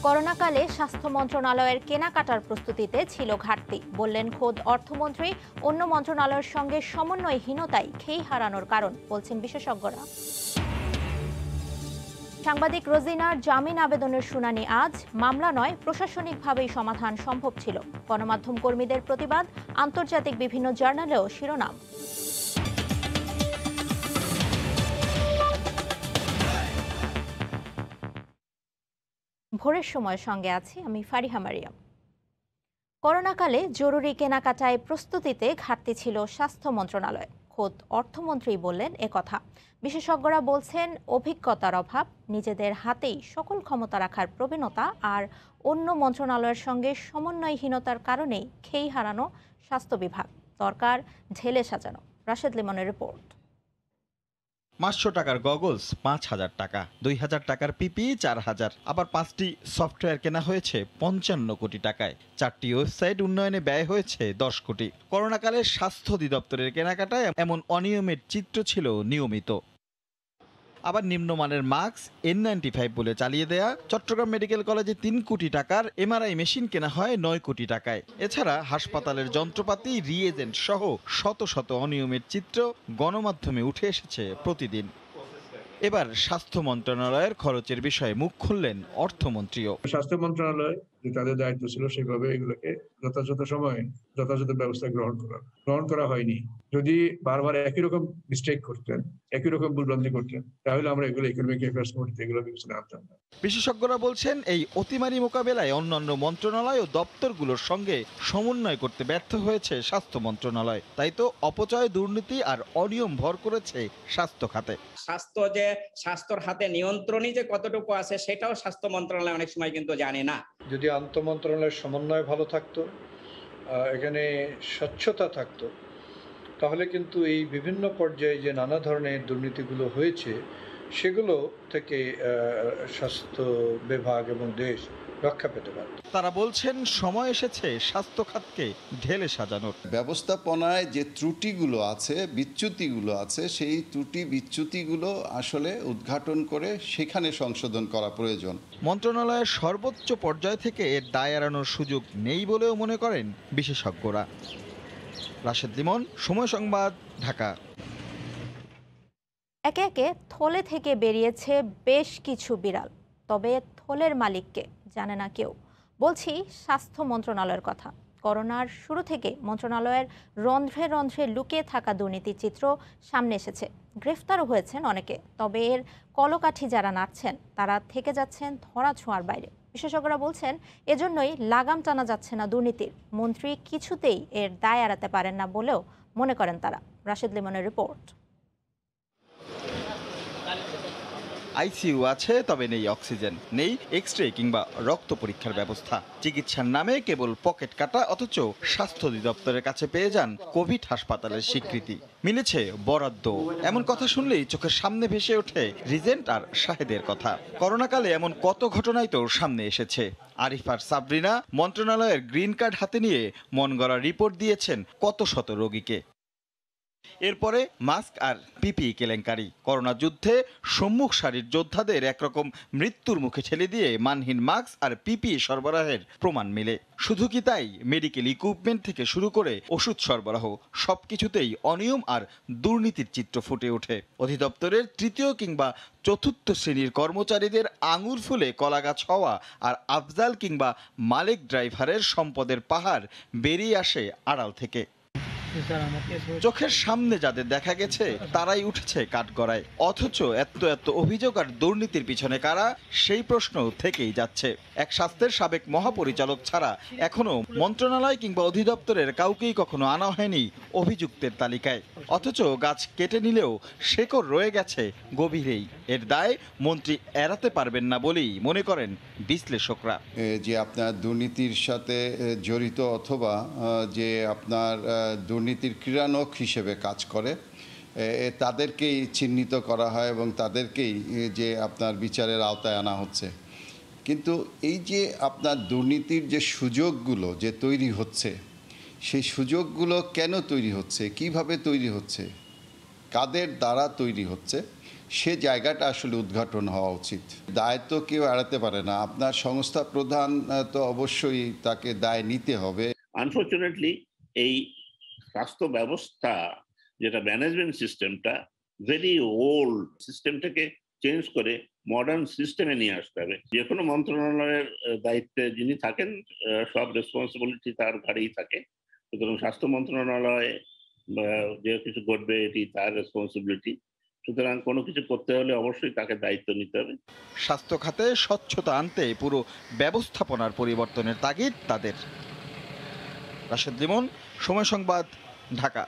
করোনাকালে স্বাস্থ্য মন্ত্রণালয়ের কেনাকাটার প্রস্তুতিতে ছিল ঘাটতি, বললেন খোদ অর্থমন্ত্রী। অন্য মন্ত্রণালয়ের সঙ্গে সমন্বয়হীনতাই খেই হারানোর কারণ, বলছেন বিশেষজ্ঞরা। সাংবাদিক রোজিনার জামিন আবেদনের শুনানি আজ। মামলা নয়, প্রশাসনিকভাবেই সমাধান সম্ভব ছিল। গণমাধ্যম কর্মীদের প্রতিবাদ, আন্তর্জাতিক বিভিন্ন জার্নালেও শিরোনাম। ভোরের সময় সঙ্গে আছি আমি ফারিহা মারিয়াম। করোনাকালে জরুরি কেনাকাটায় প্রস্তুতিতে ঘাটতি ছিল স্বাস্থ্য মন্ত্রণালয়। খোদ অর্থমন্ত্রী বললেন একথা। বিশেষজ্ঞরা বলছেন অভিজ্ঞতার অভাব, নিজেদের হাতেই সকল ক্ষমতা রাখার প্রবণতা আর অন্য মন্ত্রণালয়ের সঙ্গে সমন্বয়হীনতার কারণেই খেই হারানো স্বাস্থ্য বিভাগ। দরকার ঢেলে সাজানো। রাশেদ লিমনের রিপোর্ট। 500 টাকার গগলস 5,000 টাকা, 2,000 টাকার পিপি 4,000, আবার 5টি সফটওয়্যার কেনা হয়েছে 55 কোটি টাকায়। 4টি ওয়েবসাইট উন্নয়নে ব্যয় হয়েছে 10 কোটি। করোনাকালে স্বাস্থ্য অধিদপ্তরের কেনাকাটায় এমন অনিয়মের চিত্র ছিল নিয়মিত। আবার নিম্নমানের মাস্ক N95 বলে চালিয়ে দেয়া। চট্টগ্রাম মেডিকেল কলেজে 3 কোটি টাকার এমআরআই মেশিন কেনা হয় 9 কোটি টাকায়। এছাড়া হাসপাতালের যন্ত্রপাতি, রিএজেন্ট সহ শত শত অনিয়মের চিত্র গণমাধ্যমে উঠে এসেছে প্রতিদিন। এবার স্বাস্থ্য মন্ত্রণালয়ের খরচের বিষয়ে মুখ খুললেন অর্থমন্ত্রীও। স্বাস্থ্য মন্ত্রণালয় যে তাদের দায়িত্ব ছিল সেভাবে এগুলোকে যথাযথ সময়ে যথাযথ ব্যবস্থা গ্রহণ করা হয়নি। যদি বারবার একই রকম মিস্টেক করতেন, একই রকম ভুলভ্রান্তি করতেন, তাহলে আমরা এগুলো ইকোনমিক অ্যাফেয়ার্স কমিটিতে এগুলো বিবেচনা আনতাম না। বিশেষজ্ঞরা বলছেন এই অতিমারি মোকাবেলায় অন্যান্য মন্ত্রণালয় ও দপ্তরগুলোর সঙ্গে সমন্বয় করতে ব্যর্থ হয়েছে স্বাস্থ্য মন্ত্রণালয়। তাই তো অপচয়, দুর্নীতি আর অনিয়ম ভর করেছে স্বাস্থ্য খাতে। স্বাস্থ্যর হাতে নিয়ন্ত্রণই যে কতটুকু আছে সেটাও স্বাস্থ্য মন্ত্রণালয় অনেক সময় কিন্তু জানে না। যদি আন্তঃমন্ত্রণালয়ের সমন্বয় ভালো থাকতো, এখানে স্বচ্ছতা থাকতো, তাহলে কিন্তু এই বিভিন্ন পর্যায়ে যে নানা ধরনের দুর্নীতিগুলো হয়েছে সেগুলো থেকে স্বাস্থ্য বিভাগ এবং দেশ রক্ষা পেতে পারে। তারা বলছেন সময় এসেছে স্বাস্থ্য খাতকে ঢেলে সাজানোর। ব্যবস্থাপনায় যে ত্রুটিগুলো আছে, বিচ্যুতিগুলো আছে, সেই ত্রুটি বিচ্যুতিগুলো আসলে উদ্ঘাটন করে সেখানে সংশোধন করা প্রয়োজন। মন্ত্রণালয়ের সর্বোচ্চ পর্যায় থেকে এর দায় এড়ানোর সুযোগ নেই বলেও মনে করেন বিশেষজ্ঞরা। রাশেদ লিমন, সময় সংবাদ, ঢাকা। একে একে থলে থেকে বেরিয়েছে বেশ কিছু বিড়াল, তবে থলের মালিককে জানে না কেউ। বলছি স্বাস্থ্য মন্ত্রণালয়ের কথা। করোনার শুরু থেকে মন্ত্রণালয়ের রন্ধ্রে রন্ধ্রে লুকিয়ে থাকা দুর্নীতির চিত্র সামনে এসেছে। গ্রেফতারও হয়েছেন অনেকে, তবে এর কলকাঠি যারা নাড়ছেন তারা থেকে যাচ্ছেন ধরা ছোঁয়ার বাইরে। বিশেষজ্ঞরা বলছেন এজন্যই লাগাম টানা যাচ্ছে না দুর্নীতির। মন্ত্রী কিছুতেই এর দায় এড়াতে পারেন না বলেও মনে করেন তারা। রাশেদ লিমনের রিপোর্ট। আইসিইউ আছে, তবে নেই অক্সিজেন, নেই এক্সরে কিংবা রক্ত পরীক্ষার ব্যবস্থা। চিকিৎসার নামে কেবল পকেট কাটা, অথচ স্বাস্থ্য অধিদপ্তরের কাছে পেয়ে যান কোভিড হাসপাতালের স্বীকৃতি। মিলেছে বরাদ্দ। এমন কথা শুনলেই চোখের সামনে ভেসে ওঠে রিজেন্ট আর শাহেদের কথা। করোনাকালে এমন কত ঘটনাই তো সামনে এসেছে। আরিফ আর সাবরিনা মন্ত্রণালয়ের গ্রিন কার্ড হাতে নিয়ে মন গড়া রিপোর্ট দিয়েছেন কত শত রোগীকে। এরপরে মাস্ক আর পিপি কেলেঙ্কারি। করোনা যুদ্ধে সম্মুখ সারির যোদ্ধাদের একরকম মৃত্যুর মুখে ঠেলে দিয়ে মানহীন মাস্ক আর পিপি সরবরাহের প্রমাণ মেলে। শুধু কি তাই, মেডিকেল ইকুইপমেন্ট থেকে শুরু করে ওষুধ সরবরাহ সবকিছুতেই অনিয়ম আর দুর্নীতির চিত্র ফুটে ওঠে। অধিদপ্তরের তৃতীয় কিংবা চতুর্থ শ্রেণীর কর্মচারীদের আঙুর ফুলে কলাগাছ হওয়া আর আফজাল কিংবা মালিক ড্রাইভারের সম্পদের পাহাড় বেরিয়ে আসে আড়াল থেকে। চোখের সামনে যাদের দেখা গেছে তারাই উঠেছে কাঠগড়ায়। অথচ এত এত অভিযোগ আর দুর্নীতির পিছনে কারা, সেই প্রশ্ন থেকেই যাচ্ছে। এক স্বাস্থ্যের সাবেক মহাপরিচালক ছাড়া এখনো মন্ত্রণালয় কিংবা অধিদপ্তরের কাউকেই কখনো আনা হয়নি অভিযুক্তের তালিকায়। অথচ গাছ কেটে নিলেও শেকড় রয়ে গেছে গভীরেই। এর দায় মন্ত্রী এড়াতে পারবেন না বলেই মনে করেন বিশ্লেষকরা। যে আপনার দুর্নীতির সাথে জড়িত অথবা যে আপনার দুর্নীতির ক্রীড়ানক হিসেবে কাজ করে, তাদেরকেই চিহ্নিত করা হয় এবং তাদেরকেই যে আপনার বিচারের আওতায় আনা হচ্ছে। কিন্তু এই যে আপনার দুর্নীতির যে সুযোগগুলো যে তৈরি হচ্ছে, সেই সুযোগগুলো কেন তৈরি হচ্ছে, কিভাবে তৈরি হচ্ছে, কাদের দ্বারা তৈরি হচ্ছে, সে জায়গাটা আসলে উদ্ঘাটন হওয়া উচিত। দায় তো কেউ এড়াতে পারে না, আপনার সংস্থা প্রধান তো অবশ্যই তাকে দায় নিতে হবে। আনফরচুনেটলি এই স্বাস্থ্য ব্যবস্থা যেটা ম্যানেজমেন্ট সিস্টেমটা ভেরি ওল্ড, সিস্টেমটাকে চেঞ্জ করে মডার্ন সিস্টেমে নিয়ে আসতে হবে। যে কোনো মন্ত্রণালয়ের দায়িত্বে যিনি থাকেন সব রেসপন্সিবিলিটি তার ঘাড়েই থাকে, সুতরাং স্বাস্থ্য মন্ত্রণালয়ে যে কিছু ঘটবে এটি তার রেসপন্সিবিলিটি, সুতরাং কোনো কিছু করতে হলে অবশ্যই তাকে দায়িত্ব নিতে হবে। স্বাস্থ্য খাতে স্বচ্ছতা আনতে পুরো ব্যবস্থাপনার পরিবর্তনের তাগিদ তাদের। রাশেদ লিমন, সময় সংবাদ, ঢাকা।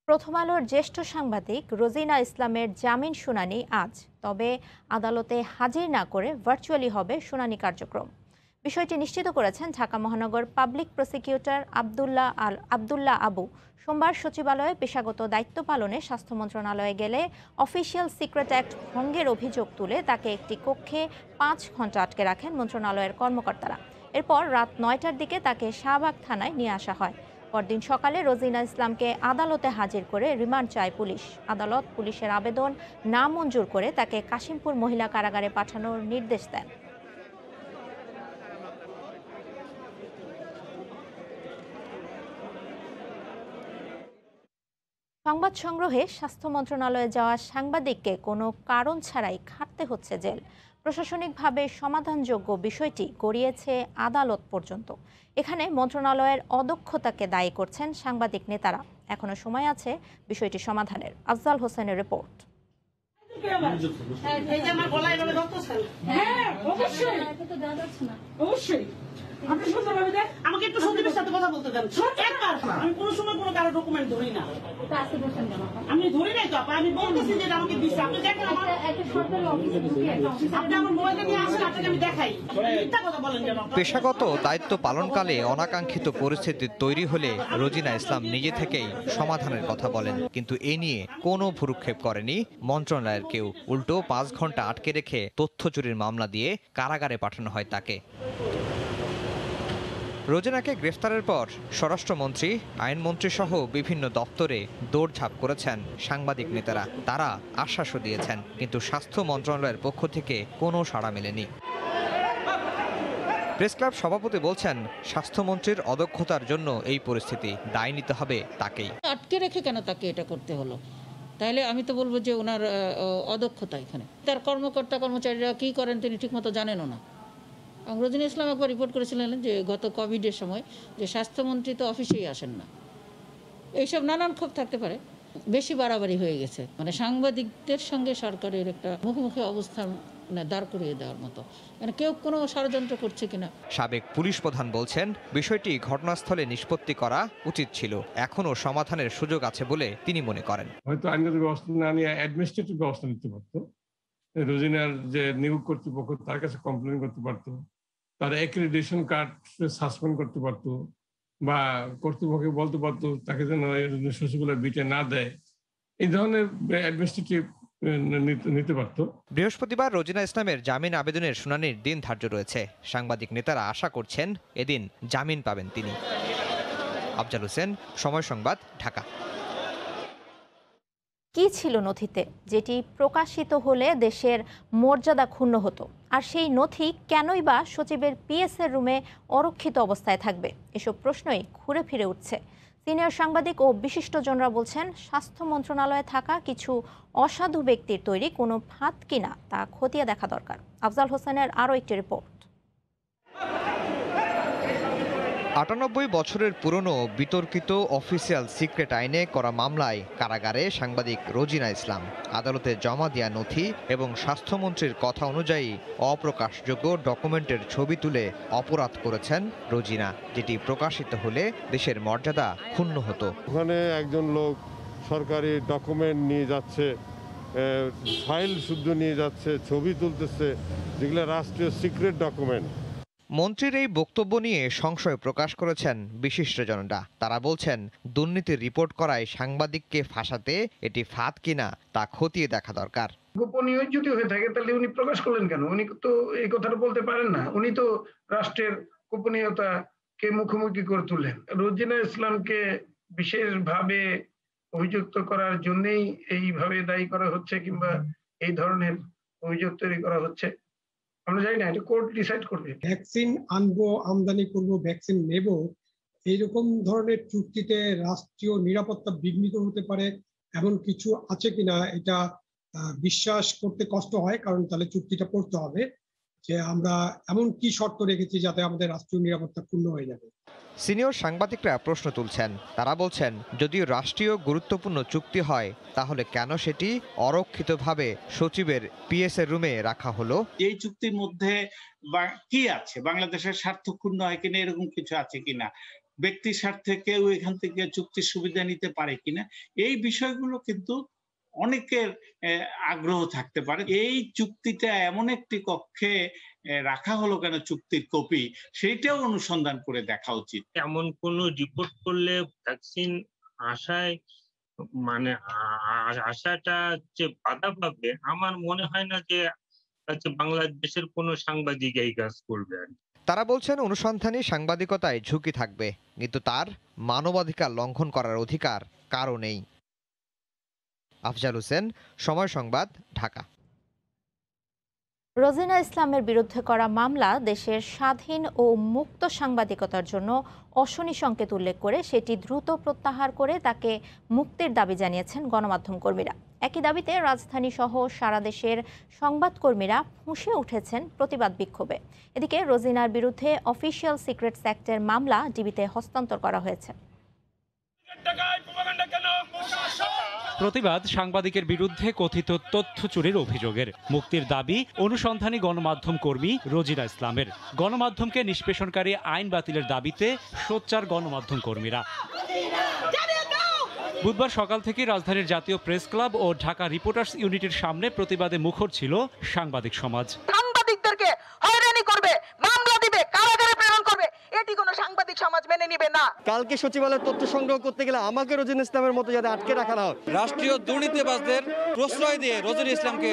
প্রথম আলোর জ্যেষ্ঠ সাংবাদিক রোজিনা ইসলামের জামিন শুনানি আজ, তবে আদালতে হাজির না করে ভার্চুয়ালি হবে শুনানি কার্যক্রম। বিষয়টি নিশ্চিত করেছেন ঢাকা মহানগর পাবলিক প্রসিকিউটর আব্দুল্লাহ আবু। সোমবার সচিবালয়ে পেশাগত দায়িত্ব পালনে স্বাস্থ্য মন্ত্রণালয়ে গেলে অফিসিয়াল সিক্রেট অ্যাক্ট ভঙ্গের অভিযোগ তুলে তাকে একটি কক্ষে 5 ঘন্টা আটকে রাখেন মন্ত্রণালয়ের কর্মকর্তারা। এরপর রাত 9টার দিকে তাকে শাহবাগ থানায় নিয়ে আসা হয়। পরদিন সকালে রোজিনা ইসলামকে আদালতে হাজির করে রিমান্ড চায় পুলিশ। আদালত পুলিশের আবেদন নামঞ্জুর করে তাকে কাশিমপুর মহিলা কারাগারে পাঠানোর নির্দেশ দেন। সংবাদ সংগ্রহে স্বাস্থ্য মন্ত্রণালয়ে যাওয়া সাংবাদিককে কোনো কারণ ছাড়াই খাটতে হচ্ছে জেল। প্রশাসনিকভাবে সমাধানযোগ্য বিষয়টি গড়িয়েছে আদালত পর্যন্ত। এখানে মন্ত্রণালয়ের অদক্ষতাকে দায়ী করছেন সাংবাদিক নেতারা। এখনো সময় আছে বিষয়টি সমাধানের। আফজাল হোসেনের রিপোর্ট। আমাকে একটু সন্দীপের সাথে কথা বলতে দেন। আমি কোনো সময় কোনো কারো ডকুমেন্ট ধরি না। আমি ধরি নাই তো, আমি বলতেছি যে আমাকে দিচ্ছে। আপনি দেখেন আপনি আমার মোবাইলে নিয়ে আসেন, আপনাকে আমি দেখাই। মিথ্যা কথা বলেন কেন? পেশাগত দায়িত্ব পালনকালে অনাকাঙ্ক্ষিত পরিস্থিতি তৈরি হলে রোজিনা ইসলাম নিজে থেকেই সমাধানের কথা বলেন, কিন্তু এ নিয়ে কোনো ভ্রুক্ষেপ করেনি মন্ত্রণালয়ের কেউ। উল্টো 5 ঘন্টা আটকে রেখে তথ্য চুরির মামলা দিয়ে কারাগারে পাঠানো হয় তাকে। রোজিনাকে গ্রেফতারের পর স্বরাষ্ট্রমন্ত্রী, আইনমন্ত্রী সহ বিভিন্ন দপ্তরে দৌড়ঝাঁপ করেছেন সাংবাদিক নেতারা। তারা আশ্বাসও দিয়েছেন, কিন্তু স্বাস্থ্য মন্ত্রণালয়ের পক্ষ থেকে কোনো সাড়া মেলেনি। প্রেসক্লাব সভাপতি বলছেন, স্বাস্থ্যমন্ত্রীর অদক্ষতার জন্য এই পরিস্থিতি, দায় নিতে হবে তাকেই। আটকে রেখে কেন তাকে এটা করতে হলো? তাহলে আমি তো বলবো যে ওনার অদক্ষতা। এখানে তার কর্মকর্তা কর্মচারীরা কি করেন তিনি ঠিকমতো জানেনও না। রোজিনা ইসলাম একবার রিপোর্ট করেছিলেন যে গত কোভিডের সময় যে স্বাস্থ্যমন্ত্রী তো অফিসেই আসেন না। এইসব নানান ক্ষোভ থাকতে পারে, বেশি বাড়াবাড়ি হয়ে গেছে। মানে সাংবাদিকদের সঙ্গে সরকারের একটা মুখোমুখি অবস্থান দাঁড় করিয়ে দেওয়ার মতো, মানে কেউ কোনো ষড়যন্ত্র করছে কিনা। সাবেক পুলিশ প্রধান বলছেন, বিষয়টি ঘটনাস্থলে নিষ্পত্তি করা উচিত ছিল, এখনো সমাধানের সুযোগ আছে বলে তিনি মনে করেন। হয়তো আইনগত ব্যবস্থা না নিয়ে অ্যাডমিনিস্ট্রেটিভ ব্যবস্থা নিতে পারতো। রোজিনার যে নিয়োগ কর্তৃপক্ষ তার কাছে কমপ্লেন করতে পারতো, তার অ্যাক্রেডিটেশন কার্ড সাসপেন্ড করতে পারতো, বা কর্তৃপক্ষকে বলতে পারতো তাকে যেন সচিবালয় বিটে না দেয়। এই ধরনের অ্যাডমিনিস্ট্রেটিভ নিতে পারতো। বৃহস্পতিবার রোজিনা ইসলামের জামিন আবেদনের শুনানির দিন ধার্য রয়েছে। সাংবাদিক নেতারা আশা করছেন এদিন জামিন পাবেন তিনি। আফজাল হোসেন, সময় সংবাদ, ঢাকা। কি ছিল নথিতে যেটি প্রকাশিত হলে দেশের মর্যাদা ক্ষুণ্ণ হতো? আর সেই নথি কেনই বা সচিবের পিএসের রুমে অরক্ষিত অবস্থায় থাকবে? এসব প্রশ্নই ঘুরে ফিরে উঠছে। সিনিয়র সাংবাদিক ও বিশিষ্টজনরা বলছেন, স্বাস্থ্য মন্ত্রণালয়ে থাকা কিছু অসাধু ব্যক্তির তৈরি কোনো ফাঁদ কিনা তা খতিয়ে দেখা দরকার। আফজাল হোসেনের আরও একটি রিপোর্ট। ৯৮ বছরের পুরনো বিতর্কিত অফিসিয়াল সিক্রেট আইনে করা মামলায় কারাগারে সাংবাদিক রোজিনা ইসলাম। আদালতে জমা দেয়া নথি এবং স্বাস্থ্যমন্ত্রীর কথা অনুযায়ী অপ্রকাশযোগ্য ডকুমেন্টের ছবি তুলে অপরাধ করেছেন রোজিনা, যেটি প্রকাশিত হলে দেশের মর্যাদা ক্ষুণ্ণ হতো। ওখানে একজন লোক সরকারি ডকুমেন্ট নিয়ে যাচ্ছে, ফাইল শুদ্ধ নিয়ে যাচ্ছে, ছবি তুলতেছে, যেগুলো রাষ্ট্রীয় সিক্রেট ডকুমেন্ট। মন্ত্রীর এই বক্তব্য নিয়ে সংশয় প্রকাশ করেছেন বিশিষ্টজনরা। তারা বলছেন, দুর্নীতির রিপোর্ট করায় সাংবাদিককে ফাঁসাতে এটি ফাঁদ কিনা তা খতিয়ে দেখা দরকার। গোপনীয় যদি হয়ে থাকে তাহলে উনি প্রকাশ করলেন কেন? উনি তো এই কথাটা বলতে পারেন না। উনি তো রাষ্ট্রের গোপনীয়তাকে মুখোমুখি করে তুললেন। রোজিনা ইসলামকে বিশেষভাবে অভিযুক্ত করার জন্যই এইভাবে দায়ী করা হচ্ছে কিংবা এই ধরনের অভিযোগ তৈরি করা হচ্ছে, আমরা জানি না, এটা কোর্ট ডিসাইড করবে। ভ্যাকসিন আনবো, আমদানি করব, ভ্যাকসিন নেব, এইরকম ধরনের চুক্তিতে রাষ্ট্রীয় নিরাপত্তা বিঘ্নিত হতে পারে এমন কিছু আছে কিনা এটা বিশ্বাস করতে কষ্ট হয়, কারণ তাহলে চুক্তিটা পড়তে হবে যে আমরা এমন কি শর্ত রেখেছি যাতে আমাদের রাষ্ট্রীয় নিরাপত্তা পূর্ণ হয়ে যাবে। সিনিয়র সাংবাদিকরা প্রশ্ন তুলছেন। তারা বলছেন, যদিও রাষ্ট্রীয় গুরুত্বপূর্ণ চুক্তি হয় তাহলে কেন সেটি অরক্ষিতভাবে সচিবের পিএসএ রুমে রাখা হলো? এই চুক্তির মধ্যে কি আছে, বাংলাদেশের স্বার্থ ক্ষুণ্ণ হয় কিনা, এরকম কিছু আছে কিনা, ব্যক্তির স্বার্থে কেউ এখান থেকে চুক্তির সুবিধা নিতে পারে কিনা, এই বিষয়গুলো কিন্তু অনেকের আগ্রহ থাকতে পারে। এই চুক্তিটা এমন একটি কক্ষে রাখা হলো কেন, চুক্তির কপি, সেইটাও অনুসন্ধান করে দেখা উচিত। এমন কোন রিপোর্ট করলে ভ্যাকসিন আশায় মানে আশাটা যে বাধা পাবে, আমার মনে হয় না যে বাংলাদেশের কোনো সাংবাদিক এই কাজ করবে। তারা বলছেন, অনুসন্ধানী সাংবাদিকতায় ঝুঁকি থাকবে, কিন্তু তার মানবাধিকার লঙ্ঘন করার অধিকার কারও নেই। আফজাল হোসেন, সময় সংবাদ, ঢাকা। রোজিনা ইসলামের বিরুদ্ধে করা মামলা দেশের স্বাধীন ও মুক্ত সাংবাদিকতার জন্য অশনি সংকেত উল্লেখ করে সেটি দ্রুত প্রত্যাহার করে তাকে মুক্তির দাবি জানিয়েছেন গণমাধ্যম কর্মীরা। একই দাবিতে রাজধানী সহ সারা দেশের সংবাদকর্মীরা ফুঁসে উঠেছেন প্রতিবাদ বিক্ষোভে। এদিকে রোজিনার বিরুদ্ধে অফিসিয়াল সিক্রেটস অ্যাক্টের মামলা ডিবিতে হস্তান্তর করা হয়েছে। প্রতিবাদ সাংবাদিকের বিরুদ্ধে কথিত তথ্য চুরির অভিযোগের। মুক্তির দাবি অনুসন্ধানী গণমাধ্যম কর্মী রোজিনা ইসলামের। গণমাধ্যমকে নিষ্পেষণকারী আইন বাতিলের দাবিতে সোচ্চার গণমাধ্যম কর্মীরা। বুধবার সকাল থেকে রাজধানীর জাতীয় প্রেস ক্লাব ও ঢাকা রিপোর্টার্স ইউনিটের সামনে প্রতিবাদে মুখর ছিল সাংবাদিক সমাজ। সাংবাদিকদেরকে হয়রানি করবে, মামলা দিবে, কারাগারে প্রেরণ করবে, এটি কোনো সাংবাদিক সমাজ মেনে নিবে না। কালকে সচিবালয়ের তথ্য সংগ্রহ করতে গেলে আমাকে রোজিনা ইসলামের মতো যাতে আটকে রাখা না হয়। রাষ্ট্রীয় দুর্নীতিবাজদের প্রশ্রয় দিয়ে রোজিনা ইসলামকে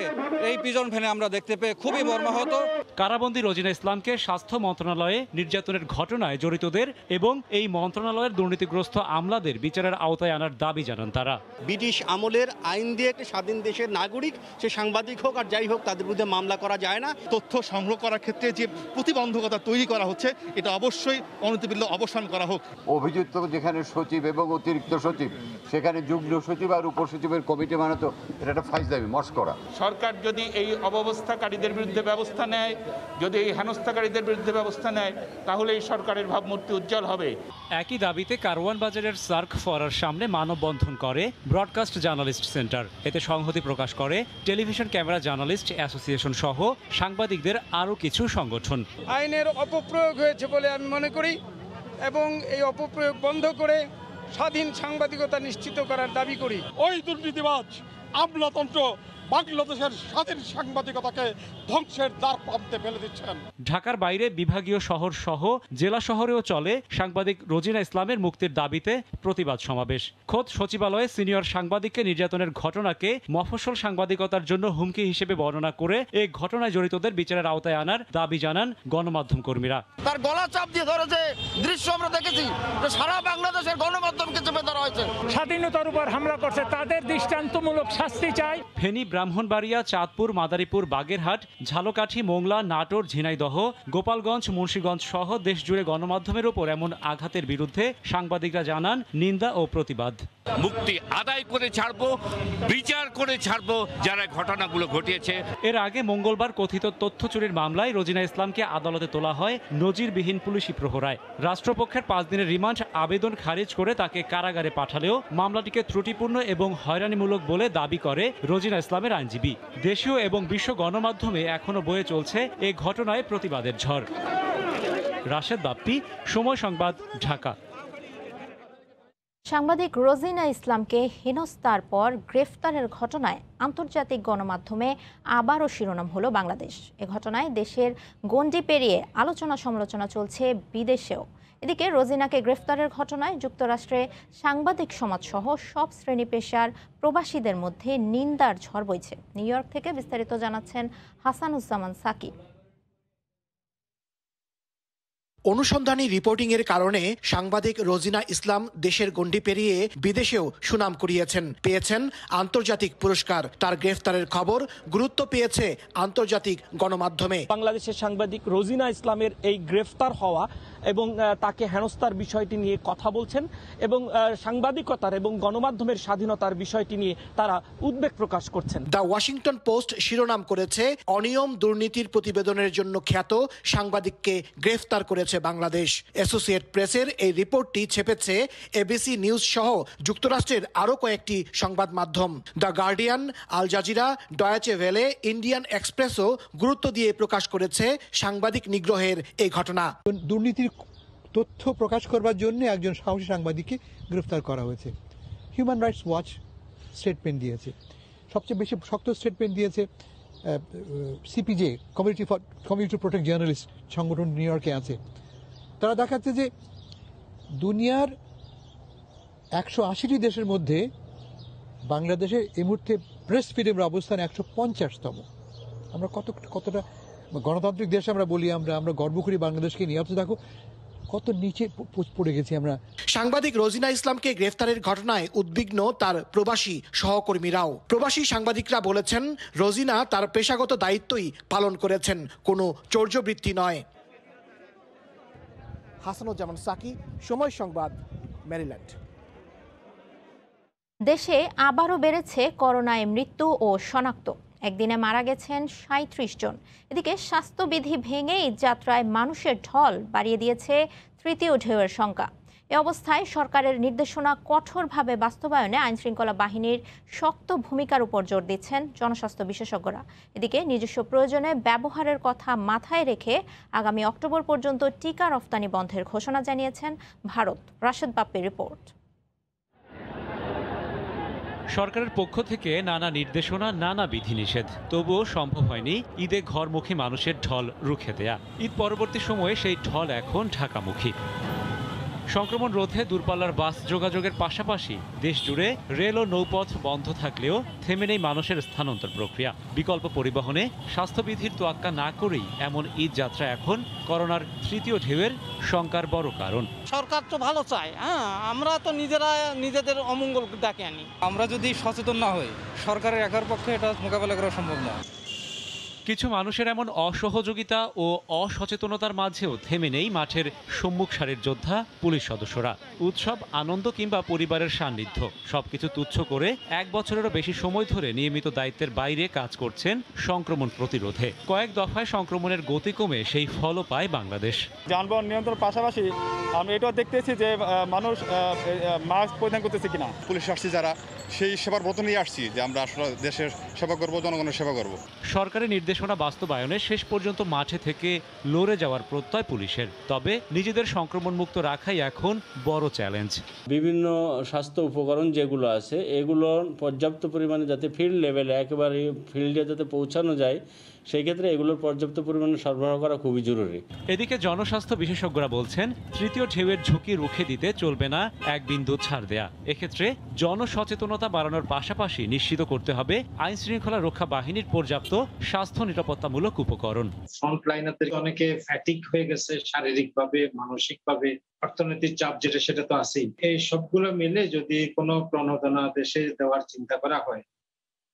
এই প্রিজন ভ্যানে আমরা দেখতে পেয়ে খুবই মর্মাহত। কারাবন্দী রোজিনা ইসলামকে স্বাস্থ্য মন্ত্রণালয়ে নির্যাতনের ঘটনায় জড়িতদের এবং এই মন্ত্রণালয়ের দুর্নীতিগ্রস্ত আমলাদের বিচারের আওতায় আনার দাবি জানান তারা। ব্রিটিশ আমলের আইন দিয়ে একটি স্বাধীন দেশের নাগরিক, সে সাংবাদিক হোক আর যাই হোক, তাদের বিরুদ্ধে মামলা করা যায় না। তথ্য সংগ্রহ করার ক্ষেত্রে যে প্রতিবন্ধকতা তৈরি করা হচ্ছে, এটা অবশ্যই অনতিবিলম্বে অবসান করা হোক। অভিযুক্ত যেখানে সচিব এবং অতিরিক্ত সচিব, সেখানে যুগ্ম সচিব আর উপসচিবের কমিটি বানাতো, এটা একটা ফাইজলামি, মস্করা। সরকার যদি এই অব্যবস্থাকারীদের বিরুদ্ধে ব্যবস্থা নেয়, যদি এই হেনস্থাকারীদের বিরুদ্ধে ব্যবস্থা নেয়, তাহলে এই সরকারের ভাবমূর্তি উজ্জ্বল হবে। একই দাবিতে কারওয়ান বাজারের সার্ক ফরার সামনে মানববন্ধন করে ব্রডকাস্ট জার্নালিস্ট সেন্টার। এতে সংহতি প্রকাশ করে টেলিভিশন ক্যামেরা জার্নালিস্ট অ্যাসোসিয়েশন সহ সাংবাদিকদের আরও কিছু সংগঠন। আইনের অপপ্রয়োগ হয়েছে বলে আমি মনে করি এবং এই অপপ্রয়োগ বন্ধ করে স্বাধীন সাংবাদিকতা নিশ্চিত করার দাবি করি। ওই দুর্নীতিবাজ আমলাতন্ত্র বাংলাদেশের স্বাধীন সাংবাদিকতাকে ধ্বংসের দ্বার প্রান্তে ফেলে দিচ্ছেন। ঢাকার বাইরে বিভাগীয় শহর সহ জেলা শহরেও চলে সাংবাদিক রোজিনা ইসলামের মুক্তির দাবিতে প্রতিবাদ সমাবেশ। খোদ সচিবালয়ে সিনিয়র সাংবাদিককে নির্যাতনের ঘটনাকে মফস্বল সাংবাদিকতার জন্য হুমকি হিসেবে বর্ণনা করে এই ঘটনায় জড়িতদের বিচারের আওতায় আনার দাবি জানান গণমাধ্যম কর্মীরা। তার গলা চাপ দিয়ে ধরেছে, দৃশ্য আমরা দেখেছি, সারা বাংলাদেশের গণমাধ্যমকে চেপে ধরা হয়েছে। স্বাধীনতার উপর হামলা করছে, তাদের দৃষ্টান্তমূলক শাস্তি চাই। ফেনী, ব্রাহ্মণবাড়িয়া, চাঁদপুর, মাদারীপুর, বাগেরহাট, ঝালকাঠি, মোংলা, নাটোর, ঝিনাইদহ, গোপালগঞ্জ, মুন্সিগঞ্জ সহ দেশজুড়ে গণমাধ্যমের উপর এমন আঘাতের বিরুদ্ধে সাংবাদিকরা জানান নিন্দা ও প্রতিবাদ। মুক্তি আদায় করে ছাড়বো, বিচার করে ছাড়বো যারা ঘটনাগুলো ঘটিয়েছে। এর আগে মঙ্গলবার কথিত তথ্য চুরির মামলায় রোজিনা ইসলামকে আদালতে তোলা হয় নজিরবিহীন পুলিশি প্রহরায়। রাষ্ট্রপক্ষের 5 দিনের রিমান্ড আবেদন খারিজ করে তাকে কারাগারে পাঠালেও মামলাটিকে ত্রুটিপূর্ণ এবং হয়রানিমূলক বলে দাবি করে রোজিনা ইসলামের আইনজীবী। দেশীয় এবং বিশ্ব গণমাধ্যমে এখনো বয়ে চলছে এই ঘটনায় প্রতিবাদের ঝড়। রাশেদ বাপ্পি, সময় সংবাদ, ঢাকা। সাংবাদিক রোজিনা ইসলামকে হেনস্থার পর গ্রেফতারের ঘটনায় আন্তর্জাতিক গণমাধ্যমে আবারও শিরোনাম হলো বাংলাদেশ। এ ঘটনায় দেশের গণ্ডি পেরিয়ে আলোচনা সমালোচনা চলছে বিদেশেও। এদিকে রোজিনাকে গ্রেফতারের ঘটনায় যুক্তরাষ্ট্রে সাংবাদিক সমাজসহ সব শ্রেণী পেশার প্রবাসীদের মধ্যে নিন্দার ঝড় বইছে। নিউ ইয়র্ক থেকে বিস্তারিত জানাচ্ছেন হাসানুজ্জামান সাকিব। অনুসন্ধানী রিপোর্টিংয়ের কারণে সাংবাদিক রোজিনা ইসলাম দেশের গণ্ডি পেরিয়ে বিদেশেও সুনাম কুড়িয়েছেন, পেয়েছেন আন্তর্জাতিক পুরস্কার। তার গ্রেফতারের খবর গুরুত্ব পেয়েছে আন্তর্জাতিক গণমাধ্যমে। বাংলাদেশের সাংবাদিক রোজিনা ইসলামের এই গ্রেফতার হওয়া এবং তাকে হেনস্থার বিষয়টি নিয়ে কথা বলছেন এবং সাংবাদিকতার এবং গণমাধ্যমের স্বাধীনতার বিষয়টি নিয়ে তারা উদ্বেগ প্রকাশ করছেন। দ্য ওয়াশিংটন পোস্ট শিরোনাম করেছে, অনিয়ম দুর্নীতির প্রতিবেদনের জন্য খ্যাত সাংবাদিককে গ্রেফতার করেছে বাংলাদেশ। অ্যাসোসিয়েট প্রেসের এই রিপোর্টটি ছেপেছে এবিসি নিউজ সহ যুক্তরাষ্ট্রের আরও কয়েকটি সংবাদ মাধ্যম। The Guardian, Al Jazeera, Deutsche Welle, Indian এক্সপ্রেসও গুরুত্ব দিয়ে প্রকাশ করেছে সাংবাদিক নিগ্রহের এই ঘটনা। দুর্নীতির তথ্য প্রকাশ করবার জন্য একজন সাহসী সাংবাদিককে গ্রেফতার করা হয়েছে। হিউম্যান রাইটস ওয়াচ স্টেটমেন্ট দিয়েছে, সবচেয়ে বেশি শক্ত স্টেটমেন্ট দিয়েছে সিপিজে, কমিউনিটি প্রোটেক্ট জার্নালিস্ট সংগঠন নিউ ইয়র্কে আছে। তারা দেখাচ্ছে যে দুনিয়ার 180টি দেশের মধ্যে বাংলাদেশে এই মুহূর্তে প্রেস ফ্রিডমের অবস্থান 150তম। আমরা কতটা গণতান্ত্রিক দেশ আমরা বলি, আমরা গর্ব করি বাংলাদেশকে নিয়ে। অথচ দেখো কত নিচে পড়ে গেছি আমরা। সাংবাদিক রোজিনা ইসলামকে গ্রেফতারের ঘটনায় উদ্বিগ্ন তার প্রবাসী সহকর্মীরাও। প্রবাসী সাংবাদিকরা বলেছেন, রোজিনা তার পেশাগত দায়িত্বই পালন করেছেন, কোনো চৌর্যবৃত্তি নয়। হাসানুজ্জামান সাকি, সময় সংবাদ, মেরিল্যান্ড। দেশে আবারও বেড়েছে করোনায় মৃত্যু ও শনাক্ত। একদিনে মারা গেছেন ৩৭ জন। এদিকে স্বাস্থ্যবিধি ভেঙে ঈদযাত্রায় মানুষের ঢল বাড়িয়ে দিয়েছে তৃতীয় ঢেউয়ের শঙ্কা। এ অবস্থায় সরকারের নির্দেশনা কঠোরভাবে বাস্তবায়নে আইনশৃঙ্খলা বাহিনীর শক্ত ভূমিকার উপর জোর দিচ্ছেন জনস্বাস্থ্য বিশেষজ্ঞরা। এদিকে নিজস্ব প্রয়োজনে ব্যবহারের কথা মাথায় রেখে আগামী অক্টোবর পর্যন্ত টিকা রফতানি বন্ধের ঘোষণা জানিয়েছেন ভারত। রাশেদ বাপ্পির রিপোর্ট। সরকারের পক্ষ থেকে নানা নির্দেশনা, নানা বিধিনিষেধ, তবুও সম্ভব হয়নি ঈদে ঘরমুখী মানুষের ঢল রুখে দেয়া। ঈদ পরবর্তী সময়ে সেই ঢল এখন ঢাকামুখী। সংক্রমণ রোধে দূরপাল্লার বাস যোগাযোগের পাশাপাশি দেশজুড়ে রেল ও নৌপথ বন্ধ থাকলেও থেমে নেই মানুষের স্থানান্তর প্রক্রিয়া। বিকল্প পরিবহনে স্বাস্থ্যবিধির তোয়াক্কা না করেই এমন ঈদ যাত্রা এখন করোনার তৃতীয় ঢেউয়ের শঙ্কার বড় কারণ। সরকার তো ভালো চায়, আমরা তো নিজেদের অমঙ্গল ডাকে আনি। আমরা যদি সচেতন না হই, সরকারের একার পক্ষে এটা মোকাবেলা করা সম্ভব না। কিছু মানুষের এমন অসহযোগিতা ও অসচেতনতার মাঝেও থেমে নেই মাঠের সম্মুখ সারির যোদ্ধা পুলিশ সদস্যরা। উৎসব, আনন্দ কিংবা পরিবারের সান্নিধ্য সবকিছু তুচ্ছ করে 1 বছরেরও বেশি সময় ধরে নিয়মিত দায়িত্বের বাইরে কাজ করছেন সংক্রমণ প্রতিরোধে। কয়েক দফায় সংক্রমণের গতি কমে সেই ফলও পায় বাংলাদেশ। যানবাহন নিয়ন্ত্রণের পাশাপাশি আমরা এটাও দেখতেছি যে মানুষ মাস্ক পরিধান করতেছে কিনা। পুলিশ আসছি যারা, সেই সেবার ব্রত নিয়ে আসছি যে আমরা আসলে দেশের সেবা করব, জনগণের সেবা করব। সরকারের নির্দেশনা বাস্তবায়নে শেষ পর্যন্ত মাঠে থেকে লড়ে যাওয়ার প্রত্যয় পুলিশের। তবে নিজেদের সংক্রমণ মুক্ত রাখাই এখন বড় চ্যালেঞ্জ। বিভিন্ন স্বাস্থ্য উপকরণ যেগুলো আছে এগুলো পর্যাপ্ত পরিমাণে যাতে ফিল্ড লেভেলে একেবারে ফিল্ডে যাতে পৌঁছানো যায়, সেই ক্ষেত্রে এগুলোর পর্যাপ্ত পরিমাণে সরবরাহ করা খুবই জরুরি। এদিকে জনস্বাস্থ্য বিশেষজ্ঞরা বলছেন, তৃতীয় ঢেউয়ের ঝুঁকি রুখে দিতে চলবে না এক বিন্দু ছাড় দেয়া। এক্ষেত্রে জনসচেতনতা বাড়ানোর পাশাপাশি নিশ্চিত করতে হবে আইন শৃঙ্খলা রক্ষা বাহিনীর পর্যাপ্ত স্বাস্থ্য নিরাপত্তামূলক উপকরণ। ফ্রন্ট লাইনারদের অনেকে ফ্যাটিক হয়ে গেছে, শারীরিকভাবে, মানসিকভাবে, অর্থনৈতিক চাপ যেটা সেটা তো আছেই। এই সবগুলো মিলে যদি কোনো প্রণোদনা দেশে দেওয়ার চিন্তা করা হয়,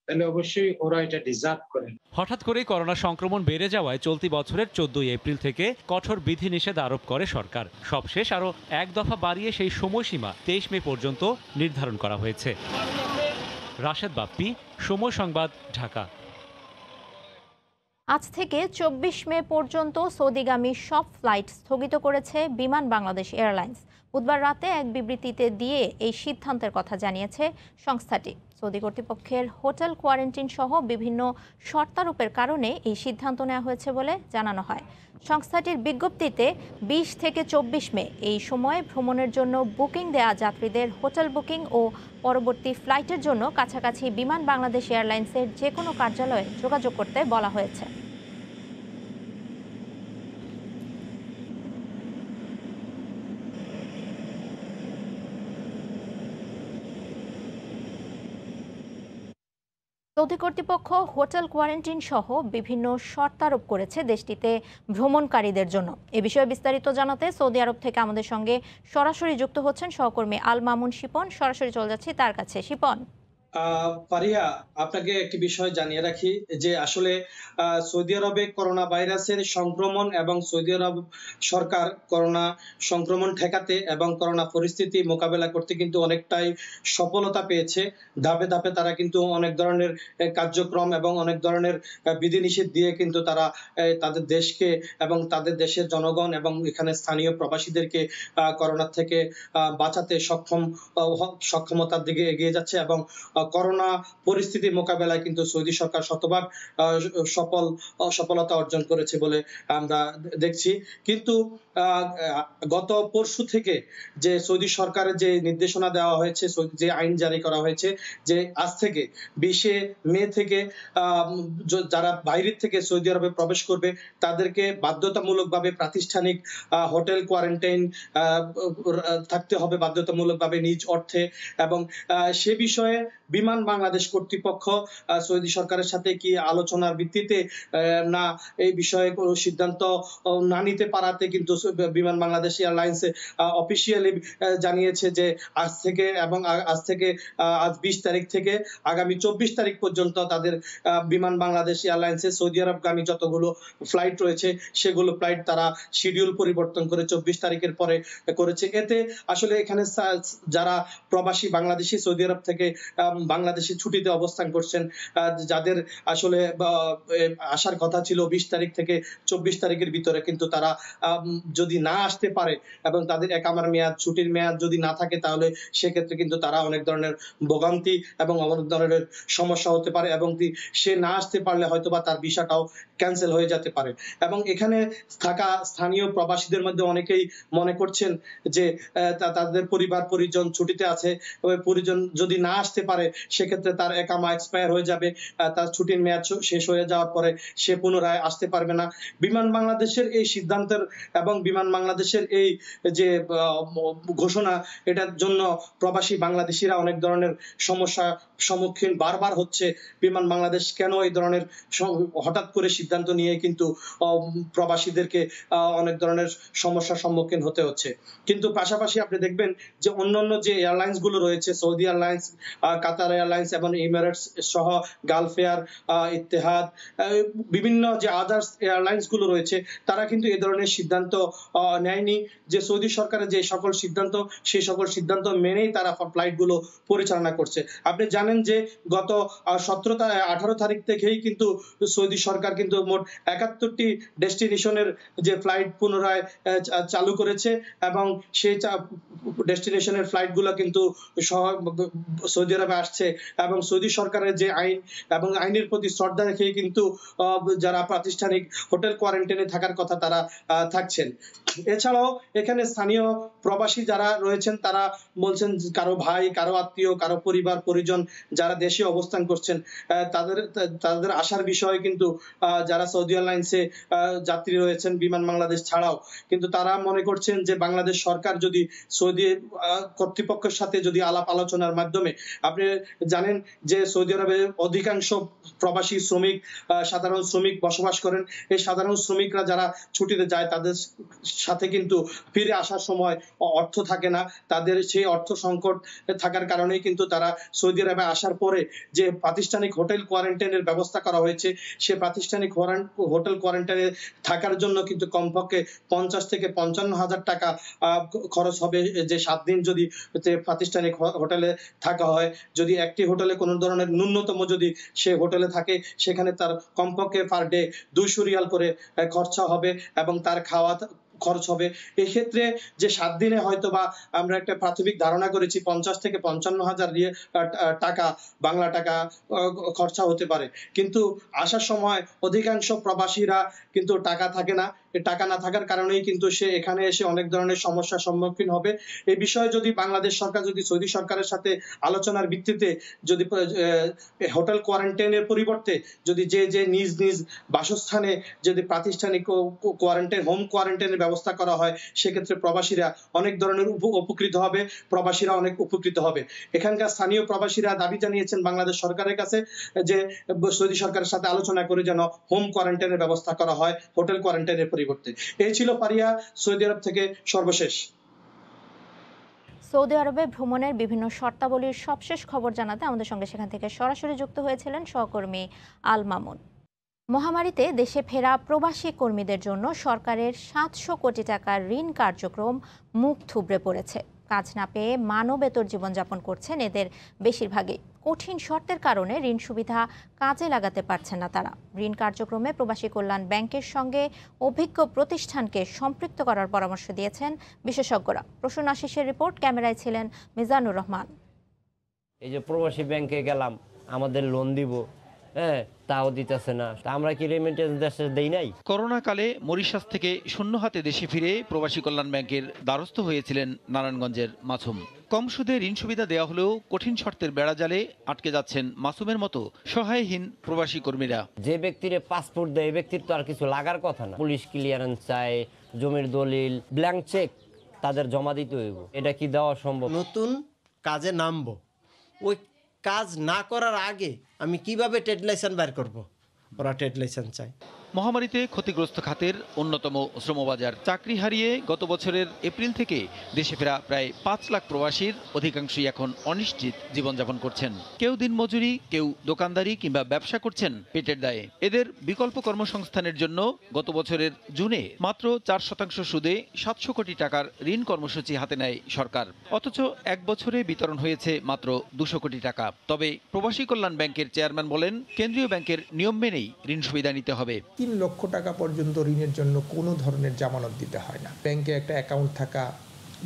তাহলে অবশ্যই ওরা এটা ডিজার্ভ করেন। হঠাৎ করেই করোনা সংক্রমণ বেড়ে যাওয়ায় চলতি বছরের 14 এপ্রিল থেকে কঠোর বিধিনিষেধ আরোপ করে সরকার। সবশেষ আরও 1 দফা বাড়িয়ে সেই সময়সীমা 23 মে পর্যন্ত নির্ধারণ করা হয়েছে। রাশেদ বাপ্পি, সময় সংবাদ, ঢাকা। আজ থেকে 24 মে পর্যন্ত সৌদিগামী সব ফ্লাইট স্থগিত করেছে বিমান বাংলাদেশ এয়ারলাইন্স। বুধবার রাতে এক বিবৃতিতে দিয়ে এই সিদ্ধান্তের কথা জানিয়েছে সংস্থাটি। সৌদি কর্তৃপক্ষের হোটেল কোয়ারেন্টিন সহ বিভিন্ন শর্তারোপের কারণে এই সিদ্ধান্ত নেওয়া হয়েছে বলে জানানো হয়। সংস্থাটির বিজ্ঞপ্তিতে 20 থেকে 24 মে এই সময় ভ্রমণের জন্য বুকিং দেয়া যাত্রীদের হোটেল বুকিং ও পরবর্তী ফ্লাইটের জন্য কাছাকাছি বিমান বাংলাদেশ এয়ারলাইন্সের যে কোনো কার্যালয়ে যোগাযোগ করতে বলা হয়েছে। সৌদি কর্তৃপক্ষ হোটেল কোয়ারেন্টাইন সহ বিভিন্ন শর্ত আরোপ করেছে দেশটিতে ভ্রমণকারীদের জন্য। এ বিষয়ে বিস্তারিত জানাতে সৌদি আরব থেকে আমাদের সঙ্গে সরাসরি যুক্ত হচ্ছেন সহকর্মী আল মামুন শিপন। সরাসরি চলে যাচ্ছি তার কাছে। শিপন, পারিয়া, আপনাকে একটি বিষয় জানিয়ে রাখি যে আসলে সৌদি আরবে করোনা ভাইরাসের সংক্রমণ এবং সৌদি আরব সরকার করোনা সংক্রমণ ঠেকাতে এবং করোনা পরিস্থিতি মোকাবেলা করতে কিন্তু অনেকটাই সফলতা পেয়েছে। ধাপে ধাপে তারা কিন্তু অনেক ধরনের কার্যক্রম এবং অনেক ধরনের বিধিনিষেধ দিয়ে কিন্তু তারা তাদের দেশকে এবং তাদের দেশের জনগণ এবং এখানে স্থানীয় প্রবাসীদেরকে করোনা থেকে বাঁচাতে সক্ষমতার দিকে এগিয়ে যাচ্ছে এবং করোনা পরিস্থিতি মোকাবেলায় কিন্তু সৌদি সরকার শতভাগ সফলতা অর্জন করেছে বলে আমরা দেখছি। কিন্তু গত পরশু থেকে যে সৌদি সরকারের যে নির্দেশনা দেওয়া হয়েছে, যে আইন জারি করা হয়েছে যে আজ থেকে 20 মে থেকে যারা বাইরের থেকে সৌদি আরবে প্রবেশ করবে তাদেরকে বাধ্যতামূলকভাবে প্রাতিষ্ঠানিক হোটেল কোয়ারেন্টাইন থাকতে হবে বাধ্যতামূলকভাবে নিজ অর্থে। এবং সে বিষয়ে বিমান বাংলাদেশ কর্তৃপক্ষ সৌদি সরকারের সাথে কি আলোচনার ভিত্তিতে না এই বিষয়ে কোনো সিদ্ধান্ত না নিতে পারাতে কিন্তু বিমান বাংলাদেশ এয়ারলাইন্স অফিসিয়ালি জানিয়েছে যে আজ থেকে আজ 20 তারিখ থেকে আগামী 24 তারিখ পর্যন্ত তাদের বিমান বাংলাদেশ এয়ারলাইন্সের সৌদি আরবগামী যতগুলো ফ্লাইট রয়েছে সেগুলো ফ্লাইট তারা শিডিউল পরিবর্তন করে 24 তারিখের পরে করেছে। এতে আসলে এখানে যারা প্রবাসী বাংলাদেশি সৌদি আরব থেকে বাংলাদেশে ছুটিতে অবস্থান করছেন, যাদের আসলে আসার কথা ছিল 20 তারিখ থেকে 24 তারিখের ভিতরে, কিন্তু তারা যদি না আসতে পারে এবং তাদের একামার মেয়াদ ছুটির মেয়াদ যদি না থাকে তাহলে সেক্ষেত্রে কিন্তু তারা অনেক ধরনের ভোগান্তি এবং অনেক ধরনের সমস্যা হতে পারে এবং সে না আসতে পারলে হয়তোবা তার ভিসাটাও ক্যান্সেল হয়ে যেতে পারে। এবং এখানে থাকা স্থানীয় প্রবাসীদের মধ্যে অনেকেই মনে করছেন যে তাদের পরিবার পরিজন ছুটিতে আছে, পরিজন যদি না আসতে পারে সেক্ষেত্রে তার একামা এক্সপায়ার হয়ে যাবে, তার ছুটির মেয়াদ শেষ হয়ে যাওয়ার পরে সে পুনরায় আসতে পারবে না। বিমান বাংলাদেশের এই সিদ্ধান্তের এবং বিমান বাংলাদেশের এই যে ঘোষণা, এটার জন্য প্রবাসী বাংলাদেশিরা অনেক ধরনের সমস্যার সম্মুখীন বারবার হচ্ছে। বিমান বাংলাদেশ কেন এই ধরনের হঠাৎ করে সিদ্ধান্ত নিয়ে কিন্তু প্রবাসীদেরকে অনেক ধরনের সমস্যার সম্মুখীন হতে হচ্ছে। কিন্তু পাশাপাশি আপনি দেখবেন যে অন্যান্য যে এয়ারলাইন্স গুলো রয়েছে, সৌদি এয়ারলাইন্স, কাতার এয়ারলাইন্স এবং এমিরেটস সহ গালফ এয়ার, ইত্তেহাদ, বিভিন্ন যে আদার্স এয়ারলাইন্স গুলো রয়েছে তারা কিন্তু এই ধরনের সিদ্ধান্ত নেয়নি। যে সৌদি সরকারের যে সকল সিদ্ধান্ত সেই সকল সিদ্ধান্ত মেনেই তারা ফ্লাইট গুলো পরিচালনা করছে। আপনি জানেন যে গত 18 তারিখ থেকেই কিন্তু সৌদি সরকার কিন্তু মোট 71টি ডেস্টিনেশনের যে ফ্লাইট পুনরায় চালু করেছে এবং সেই ডেস্টিনেশনের ফ্লাইট গুলো কিন্তু সৌদি আরবে আসছে। এবং সৌদি সরকারের যে আইন এবং আইনের প্রতি শ্রদ্ধা রেখে কিন্তু যারা প্রাতিষ্ঠানিক হোটেল কোয়ারেন্টাইনে থাকার কথা তারা থাকছেন। এছাড়াও এখানে স্থানীয় প্রবাসী যারা রয়েছেন তারা বলছেন কারো ভাই, কারো আত্মীয়, কারো পরিবার পরিজন যারা দেশে অবস্থান করছেন তাদের আসার বিষয়ে কিন্তু যারা সৌদি এয়ারলাইন্সে যাত্রী রয়েছেন বিমান বাংলাদেশ ছাড়াও, কিন্তু তারা মনে করছেন যে বাংলাদেশ সরকার যদি সৌদি কর্তৃপক্ষের সাথে যদি আলাপ আলোচনার মাধ্যমে, আপনি জানেন যে সৌদি আরবে অধিকাংশ প্রবাসী শ্রমিক, সাধারণ শ্রমিক বসবাস করেন। এই সাধারণ শ্রমিকরা যারা ছুটিতে যায় তাদের সাথে কিন্তু ফিরে আসার সময় অর্থ থাকে না, তাদের সেই অর্থ সংকট থাকার কারণেই কিন্তু তারা সৌদি আরবে আসার পরে যে প্রাতিষ্ঠানিক হোটেল কোয়ারেন্টাইনের ব্যবস্থা করা হয়েছে সে প্রাতিষ্ঠানিক হোটেল কোয়ারেন্টাইনে থাকার জন্য কিন্তু কমপক্ষে 50 থেকে 55 হাজার টাকা খরচ হবে। যে 7 দিন যদি প্রাতিষ্ঠানিক হোটেলে থাকা হয়, যদি একটি হোটেলে কোনো ধরনের ন্যূনতম যদি সে হোটেলে থাকে সেখানে তার কমপক্ষে পার ডে 200 রিয়াল করে খরচা হবে এবং তার খাওয়া খরচ হবে। এক্ষেত্রে যে 7 দিনে হয়তো বা আমরা একটা প্রাথমিক ধারণা করেছি 50 থেকে 55 হাজার টাকা বাংলা টাকা খরচা হতে পারে। কিন্তু আসার সময় অধিকাংশ প্রবাসীরা কিন্তু টাকা থাকে না, টাকা না থাকার কারণেই কিন্তু সে এখানে এসে অনেক ধরনের সমস্যার সম্মুখীন হবে। এই বিষয়ে যদি বাংলাদেশ সরকার যদি সৌদি সরকারের সাথে আলোচনার ভিত্তিতে যদি হোটেল কোয়ারেন্টাইনের পরিবর্তে যদি যে নিজ নিজ বাসস্থানে যদি প্রাতিষ্ঠানিক কোয়ারেন্টাইন হোম কোয়ারেন্টাইনের ব্যবস্থা করা হয়, সেক্ষেত্রে প্রবাসীরা অনেক ধরনের উপকৃত হবে, প্রবাসীরা অনেক উপকৃত হবে। এখানকার স্থানীয় প্রবাসীরা দাবি জানিয়েছেন বাংলাদেশ সরকারের কাছে যে সৌদি সরকারের সাথে আলোচনা করে যেন হোম কোয়ারেন্টাইনের ব্যবস্থা করা হয় হোটেল কোয়ারেন্টাইনের পরিবর্তে। এই ছিল পারিয়া সৌদি আরব থেকে সর্বশেষ। সৌদি আরবে ভ্রমণের বিভিন্ন শর্তাবলীর সবশেষ খবর জানাতে আমাদের সঙ্গে সেখান থেকে সরাসরি যুক্ত হয়েছিলেন সহকর্মী আল মামুন। মহামারীতে দেশে ফেরা প্রবাসী কর্মীদের জন্য সরকারের 700 কোটি টাকার ঋণ কার্যক্রম মুখ থুবড়ে পড়েছে। কাজ না পেয়ে মানবেতর জীবনযাপন করছেন এদের বেশিরভাগই। কঠিন শর্তের কারণে ঋণ সুবিধা কাজে লাগাতে পারছেন না তারা। ঋণ কার্যক্রমে প্রবাসী কল্যাণ ব্যাংকের সঙ্গে অভিজ্ঞ প্রতিষ্ঠানকে সম্পৃক্ত করার পরামর্শ দিয়েছেন বিশেষজ্ঞরা। প্রসূন আশিসের রিপোর্ট, ক্যামেরায় ছিলেন মিজানুর রহমান। এই যে প্রবাসী ব্যাংকে গেলাম, আমাদের লোন দিব, তাও দিতেছে না, আমরা কি রেমিটেন্স দেশে দেই নাই? করোনা কালে মরিশাস থেকে শূন্য হাতে দেশে ফিরে প্রবাসী কল্যাণ ব্যাংকের দ্বারস্থ হয়েছিলেন নারায়ণগঞ্জের মাসুম। কম সুদে ঋণ সুবিধা দেওয়া হলেও কঠিন শর্তের বেড়াজালে আটকে যাচ্ছেন মাসুমের মতো সহায়হীন প্রবাসী কর্মীরা। যে ব্যক্তির পাসপোর্ট দেয়, এই ব্যক্তির তো আর কিছু লাগার কথা না। পুলিশ ক্লিয়ারেন্স চায়, জমির দলিল, ব্ল্যাঙ্ক চেক তাদের জমা দিতে হইব। এটা কি দেওয়া সম্ভব? নতুন কাজে নামবো, ওই কাজ না করার আগে আমি কিভাবে ট্রেড লাইসেন্স বের করব? ওরা ট্রেড লাইসেন্স চায়। মহামারীতে ক্ষতিগ্রস্ত খাতের অন্যতম শ্রমবাজার। চাকরি হারিয়ে গত বছরের এপ্রিল থেকে দেশে ফেরা প্রায় 5 লাখ প্রবাসীর অধিকাংশই এখন অনিশ্চিত জীবনযাপন করছেন। কেউ দিনমজুরি, কেউ দোকানদারি কিংবা ব্যবসা করছেন পেটের দায়ে। এদের বিকল্প কর্মসংস্থানের জন্য গত বছরের জুনে মাত্র 4% সুদে 700 কোটি টাকার ঋণ কর্মসূচি হাতে নেয় সরকার। অথচ এক বছরে বিতরণ হয়েছে মাত্র 200 কোটি টাকা। তবে প্রবাসী কল্যাণ ব্যাংকের চেয়ারম্যান বলেন, কেন্দ্রীয় ব্যাংকের নিয়ম মেনেই ঋণ সুবিধা নিতে হবে। 3 লক্ষ টাকা পর্যন্ত ঋণের জন্য কোনো ধরনের জামানত দিতে হয় না। ব্যাংকে একটা অ্যাকাউন্ট থাকা,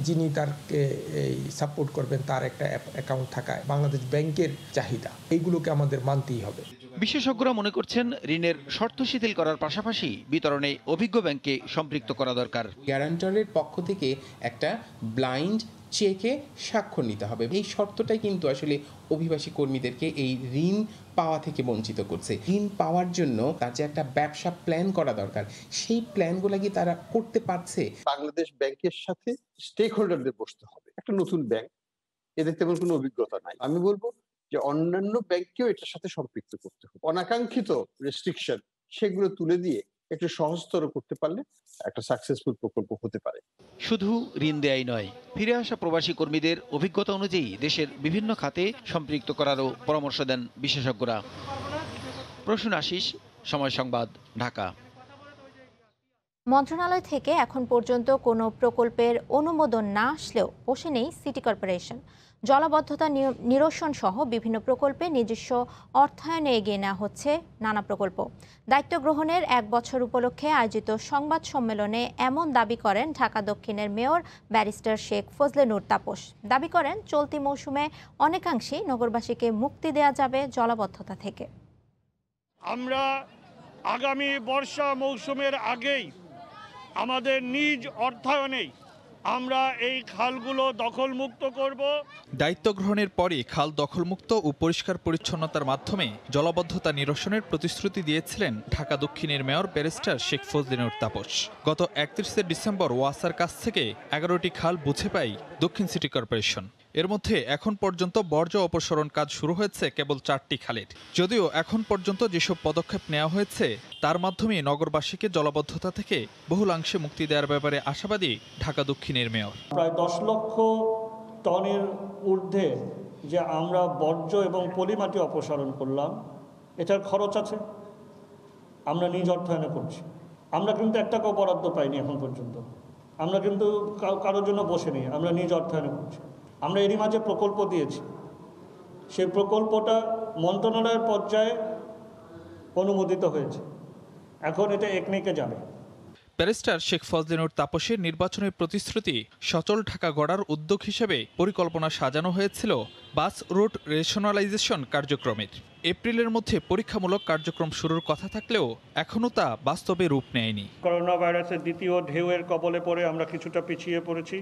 যিনি তারকে এই সাপোর্ট করবেন তার একটা অ্যাকাউন্ট থাকা বাংলাদেশ ব্যাংকের চাহিদা, এইগুলোকে আমাদের মানতেই হবে। বিশেষজ্ঞরা মনে করছেন ঋণের শর্ত শিথিল করার পাশাপাশি বিতরণে অভিজ্ঞ ব্যাংককে সম্পৃক্ত করা দরকার। গ্যারান্টরের পক্ষ থেকে একটা ব্লাইন্ড চেকে স্বাক্ষর নিতে হবে। এই শর্তটাই কিন্তু আসলে অভিবাসী কর্মীদেরকে এই ঋণ পাওয়া থেকে বঞ্চিত করছে। ঋণ পাওয়ার জন্য তার যে একটা ব্যবসা প্ল্যান করা দরকার, সেই প্ল্যানগুলো কি তারা করতে পারছে? বাংলাদেশ ব্যাংকের সাথে স্টেক হোল্ডারদের বসতে হবে। একটা নতুন ব্যাংক, এদের তেমন কোনো অভিজ্ঞতা নাই। আমি বলবো যে অন্যান্য ব্যাংককেও এটার সাথে সম্পৃক্ত করতে হবে। অনাকাঙ্ক্ষিত রেস্ট্রিকশন সেগুলো তুলে দিয়ে একটু সহজতর করতে পারলে একটা সাকসেসফুল প্রকল্প হতে পারে। শুধু ঋণ দেয়াই নয়, ফিরে আসা প্রবাসী কর্মীদের অভিজ্ঞতা অনুযায়ী দেশের বিভিন্ন খাতে সম্পৃক্ত করারও পরামর্শ দেন বিশেষজ্ঞরা। প্রসূন আশিস, সময় সংবাদ, ঢাকা। মন্ত্রণালয় থেকে এখন পর্যন্ত কোনো প্রকল্পের অনুমোদন না আসলেও বসে নেই সিটি কর্পোরেশন। জলাবদ্ধতা নিরসন সহ বিভিন্ন প্রকল্পে নিজস্ব অর্থায়নে এগিয়ে নেওয়া হচ্ছে নানা প্রকল্প। দায়িত্ব গ্রহণের 1 বছর উপলক্ষে আয়োজিত সংবাদ সম্মেলনে এমন দাবি করেন ঢাকা দক্ষিণের মেয়র ব্যারিস্টার শেখ ফজলে নূর তাপস। দাবি করেন চলতি মৌসুমে অনেকাংশেই নগরবাসীকে মুক্তি দেওয়া যাবে জলাবদ্ধতা থেকে। আমরা আগামী বর্ষা মৌসুমের আগেই আমাদের নিজ অর্থায়নেই আমরা এই খালগুলো দখলমুক্ত করব। দায়িত্ব গ্রহণের পরই খাল দখলমুক্ত ও পরিষ্কার পরিচ্ছন্নতার মাধ্যমে জলাবদ্ধতা নিরসনের প্রতিশ্রুতি দিয়েছিলেন ঢাকা দক্ষিণের মেয়র ব্যারিস্টার শেখ ফজলে নূর তাপস। গত 31 ডিসেম্বর ওয়াসার কাছ থেকে 11টি খাল বুঝে পায় দক্ষিণ সিটি কর্পোরেশন। এর মধ্যে এখন পর্যন্ত বর্জ্য অপসারণ কাজ শুরু হয়েছে কেবল 4টি খালের। যদিও এখন পর্যন্ত যেসব পদক্ষেপ নেওয়া হয়েছে তার মাধ্যমে নগরবাসীকে জলাবদ্ধতা থেকে বহুলাংশে মুক্তি দেওয়ার ব্যাপারে আশাবাদী ঢাকা দক্ষিণের মেয়র। প্রায় 10 লক্ষ টনের ঊর্ধ্বে যে আমরা বর্জ্য এবং পলিমাটি অপসারণ করলাম, এটার খরচ আছে, আমরা নিজ অর্থায়নে করছি। আমরা কিন্তু 1 টাকাও বরাদ্দ পাইনি এখন পর্যন্ত। আমরা কিন্তু কারোর জন্য বসে নেই, আমরা নিজ অর্থায়নে করছি। আমরা এরই মাঝে প্রকল্প দিয়েছি, সেই প্রকল্পটা মন্ত্রণালয়ের পর্যায়ে অনুমোদিত হয়েছে, এখন এটা একনেকে যাবে। ব্যারিস্টার শেখ ফজলে নূর তাপসের নির্বাচনের প্রতিশ্রুতি সচল ঢাকা গড়ার উদ্যোগ হিসেবে পরিকল্পনা সাজানো হয়েছিল বাস রুট রেশনালাইজেশন কার্যক্রমের। এপ্রিলের মধ্যে পরীক্ষামূলক কার্যক্রম শুরুর কথা থাকলেও এখনও তা বাস্তবে রূপ নেয়নি। করোনা ভাইরাসের দ্বিতীয় ঢেউয়ের কবলে পড়ে আমরা কিছুটা পিছিয়ে পড়েছি,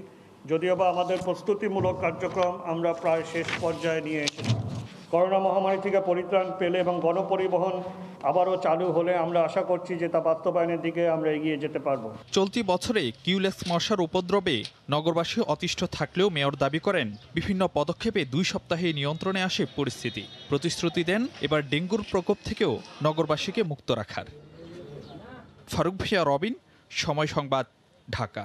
যদিও বা আমাদের প্রস্তুতিমূলক কার্যক্রম আমরা প্রায় শেষ পর্যায়ে নিয়ে এসেছি। করোনা মহামারী থেকে পরিত্রাণ পেলে এবং গণপরিবহন আবারও চালু হলে আমরা আশা করছি যে তা বাস্তবায়নের দিকে আমরা এগিয়ে যেতে পারবো। চলতি বছরে কিউলেক্স মশার উপদ্রবে নগরবাসী অতিষ্ঠ থাকলেও মেয়র দাবি করেন বিভিন্ন পদক্ষেপে 2 সপ্তাহে নিয়ন্ত্রণে আসে পরিস্থিতি। প্রতিশ্রুতি দেন এবার ডেঙ্গুর প্রকোপ থেকেও নগরবাসীকে মুক্ত রাখার। ফারুক ভাইয়া, রবিন, সময় সংবাদ, ঢাকা।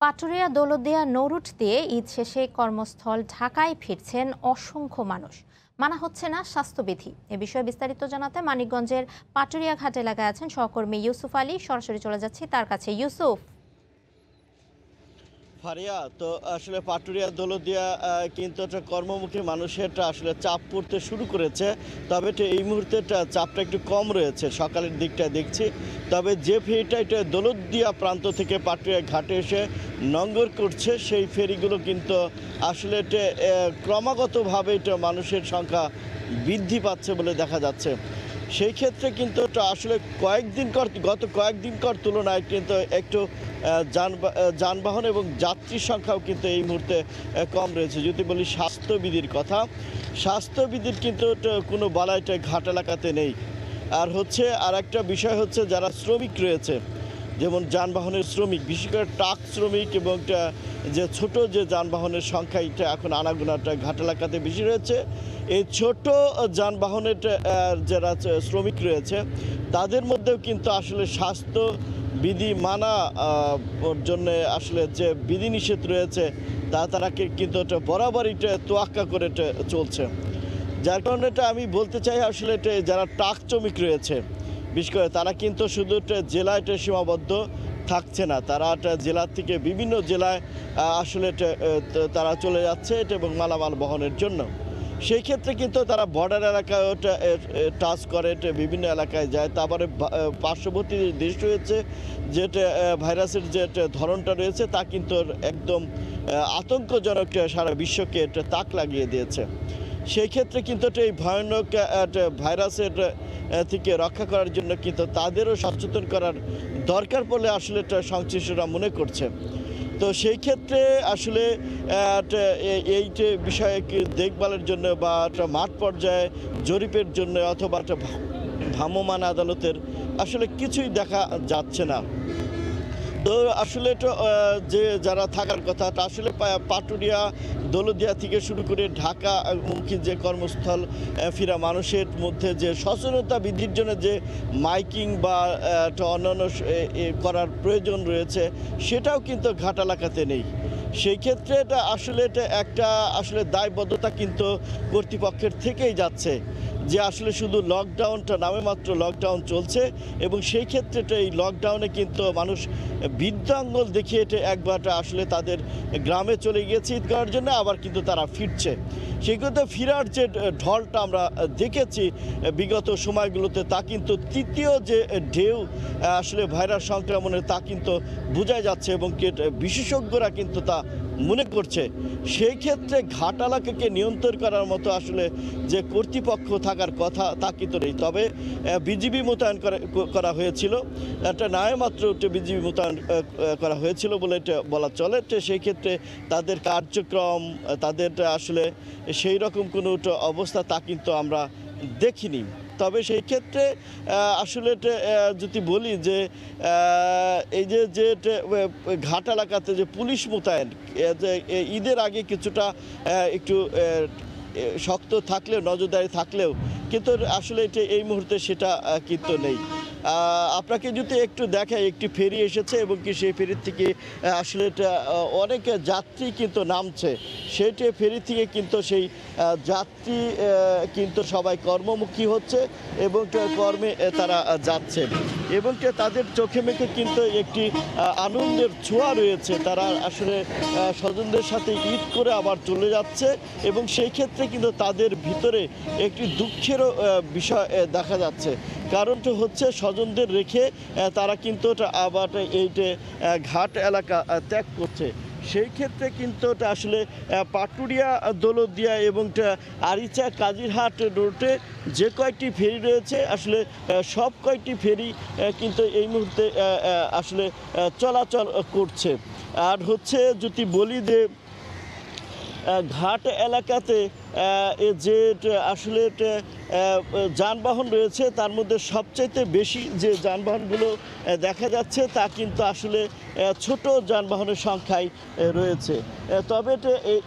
পাটুরিয়া দৌলতদিয়া নৌরুট দিয়ে ঈদ শেষে কর্মস্থল ঢাকায় ফিরছেন অসংখ্য মানুষ। মানা হচ্ছে না স্বাস্থ্যবিধি। এ বিষয়ে বিস্তারিত জানাতে মানিকগঞ্জের পাটুরিয়া ঘাট এলাকায় আছেন সহকর্মী ইউসুফ আলী। সরাসরি চলে যাচ্ছি তার কাছে। ইউসুফ। ফারিয়া, তো আসলে পাটুরিয়া দৌলতদিয়া কিন্তু একটা কর্মমুখী মানুষের আসলে চাপ পড়তে শুরু করেছে, তবে এই মুহূর্তে চাপটা একটু কম রয়েছে সকালের দিকটা দেখছি। তবে যে ফেরিটা এটা দৌলতদিয়া প্রান্ত থেকে পাটুরিয়া ঘাটে এসে নঙ্গর করছে, সেই ফেরিগুলো কিন্তু আসলে ক্রমাগতভাবে মানুষের সংখ্যা বৃদ্ধি পাচ্ছে বলে দেখা যাচ্ছে। সেই ক্ষেত্রে কিন্তু আসলে গত কয়েকদিনকার তুলনায় কিন্তু একটু যানবাহন এবং যাত্রীর সংখ্যাও কিন্তু এই মুহূর্তে কম রয়েছে। যদি বলি স্বাস্থ্যবিধির কথা, স্বাস্থ্যবিধির কিন্তু কোনো বালাইটা ঘাট এলাকাতে নেই। আর একটা বিষয় হচ্ছে যারা শ্রমিক রয়েছে, যেমন যানবাহনের শ্রমিক, বিশেষ করে ট্রাক শ্রমিক এবং যে ছোট যে যানবাহনের সংখ্যা এটা এখন আনাগোনাটা ঘাট এলাকাতে বেশি রয়েছে। এই ছোট যানবাহনের যারা শ্রমিক রয়েছে তাদের মধ্যেও কিন্তু আসলে স্বাস্থ্যবিধি মানা জন্য আসলে যে বিধিনিষেধ রয়েছে তারা কিন্তু বরাবরই তোয়াক্কা করে চলছে। যার কারণে আমি বলতে চাই আসলে যারা ট্রাক শ্রমিক রয়েছে বিশেষ করে তারা কিন্তু শুধু জেলায় সীমাবদ্ধ থাকছে না, তারা জেলার থেকে বিভিন্ন জেলায় আসলে তারা চলে যাচ্ছে এবং মালামাল বহনের জন্য। সেই ক্ষেত্রে কিন্তু তারা বর্ডার এলাকায় টাচ করে, বিভিন্ন এলাকায় যায়। তারপরে পার্শ্ববর্তী দেশ রয়েছে যেটা ভাইরাসের যে ধরনটা রয়েছে তা কিন্তু একদম আতঙ্কজনক, সারা বিশ্বকে তাক লাগিয়ে দিয়েছে। সেই ক্ষেত্রে কিন্তু এই ভয়ানক ভাইরাসের থেকে রক্ষা করার জন্য কিন্তু তাদেরও সচেতন করার দরকার বলে আসলে সংশ্লিষ্টরা মনে করছে। তো সেই ক্ষেত্রে আসলে এই বিষয়ে দেখভালের জন্য বা মাঠ পর্যায়ে জরিপের জন্য অথবা ভ্রাম্যমাণ আদালতের আসলে কিছুই দেখা যাচ্ছে না। তো আসলে যে যারা থাকার কথা আসলে পাটুরিয়া দৌলতদিয়া থেকে শুরু করে ঢাকামুখী যে কর্মস্থল ফেরা মানুষের মধ্যে যে সচেতনতা বৃদ্ধির জন্য যে মাইকিং বা অন্যান্য করার প্রয়োজন রয়েছে সেটাও কিন্তু ঘাট এলাকাতে নেই। সেই ক্ষেত্রে এটা একটা দায়বদ্ধতা কিন্তু কর্তৃপক্ষের থেকেই যাচ্ছে যে আসলে শুধু লকডাউনটা নামে মাত্র লকডাউন চলছে এবং সেই ক্ষেত্রে এই লকডাউনে কিন্তু মানুষ বৃদ্ধাঙ্গুল দেখিয়ে একবার আসলে তাদের গ্রামে চলে গিয়েছে ঈদ করার জন্য, আবার কিন্তু তারা ফিরছে। সেগুলোতে ফেরার যে ঢলটা আমরা দেখেছি বিগত সময়গুলোতে তা কিন্তু তৃতীয় যে ঢেউ আসলে ভাইরাস সংক্রমণের তা কিন্তু বোঝা যাচ্ছে এবং বিশেষজ্ঞরা কিন্তু তা মনে করছে। সেই ক্ষেত্রে ঘাট এলাকাকে নিয়ন্ত্রণ করার মতো আসলে যে কর্তৃপক্ষ থাকার কথা তা কিন্তু নেই। তবে বিজিবি মোতায়েন করা হয়েছিল, একটা নামমাত্র বিজিবি মোতায়েন করা হয়েছিল বলে এটা বলা চলে। সেই ক্ষেত্রে তাদের কার্যক্রম, তাদের আসলে সেই রকম কোনো অবস্থা তা কিন্তু আমরা দেখিনি। তবে সেই ক্ষেত্রে আসলে যদি বলি যে এই যে ঘাট এলাকাতে যে পুলিশ মোতায়েন ঈদের আগে কিছুটা একটু শক্ত থাকলেও, নজরদারি থাকলেও কিন্তু আসলে এই মুহূর্তে সেটা কিন্তু নেই। আপনাকে যদি একটু দেখায়, একটি ফেরি এসেছে এবং কি সেই ফেরির থেকে আসলে অনেক যাত্রী কিন্তু নামছে। সেইটি ফেরি থেকে কিন্তু সেই যাত্রী কিন্তু সবাই কর্মমুখী হচ্ছে এবং কর্মে তারা যাচ্ছে এবং তাদের চোখে মুখে কিন্তু একটি আনন্দের ছোঁয়া রয়েছে। তারা আসলে স্বজনদের সাথে ঈদ করে আবার চলে যাচ্ছে এবং সেই ক্ষেত্রে কিন্তু তাদের ভিতরে একটি দুঃখেরও বিষয় দেখা যাচ্ছে। কারণটা হচ্ছে স্বজনদের রেখে তারা কিন্তু আবার এইটা ঘাট এলাকা ত্যাগ করছে। সেই ক্ষেত্রে কিন্তু আসলে পাটুরিয়া দৌলতদিয়া এবং আরিচা কাজিরহাট রোডে যে কয়েকটি ফেরি রয়েছে আসলে সব কয়েকটি ফেরি কিন্তু এই মুহূর্তে আসলে চলাচল করছে। আর হচ্ছে যদি বলি যে ঘাট এলাকাতে যে আসলে যানবাহন রয়েছে তার মধ্যে সবচাইতে বেশি যে যানবাহনগুলো দেখা যাচ্ছে তা কিন্তু আসলে ছোট যানবাহনের সংখ্যায় রয়েছে। তবে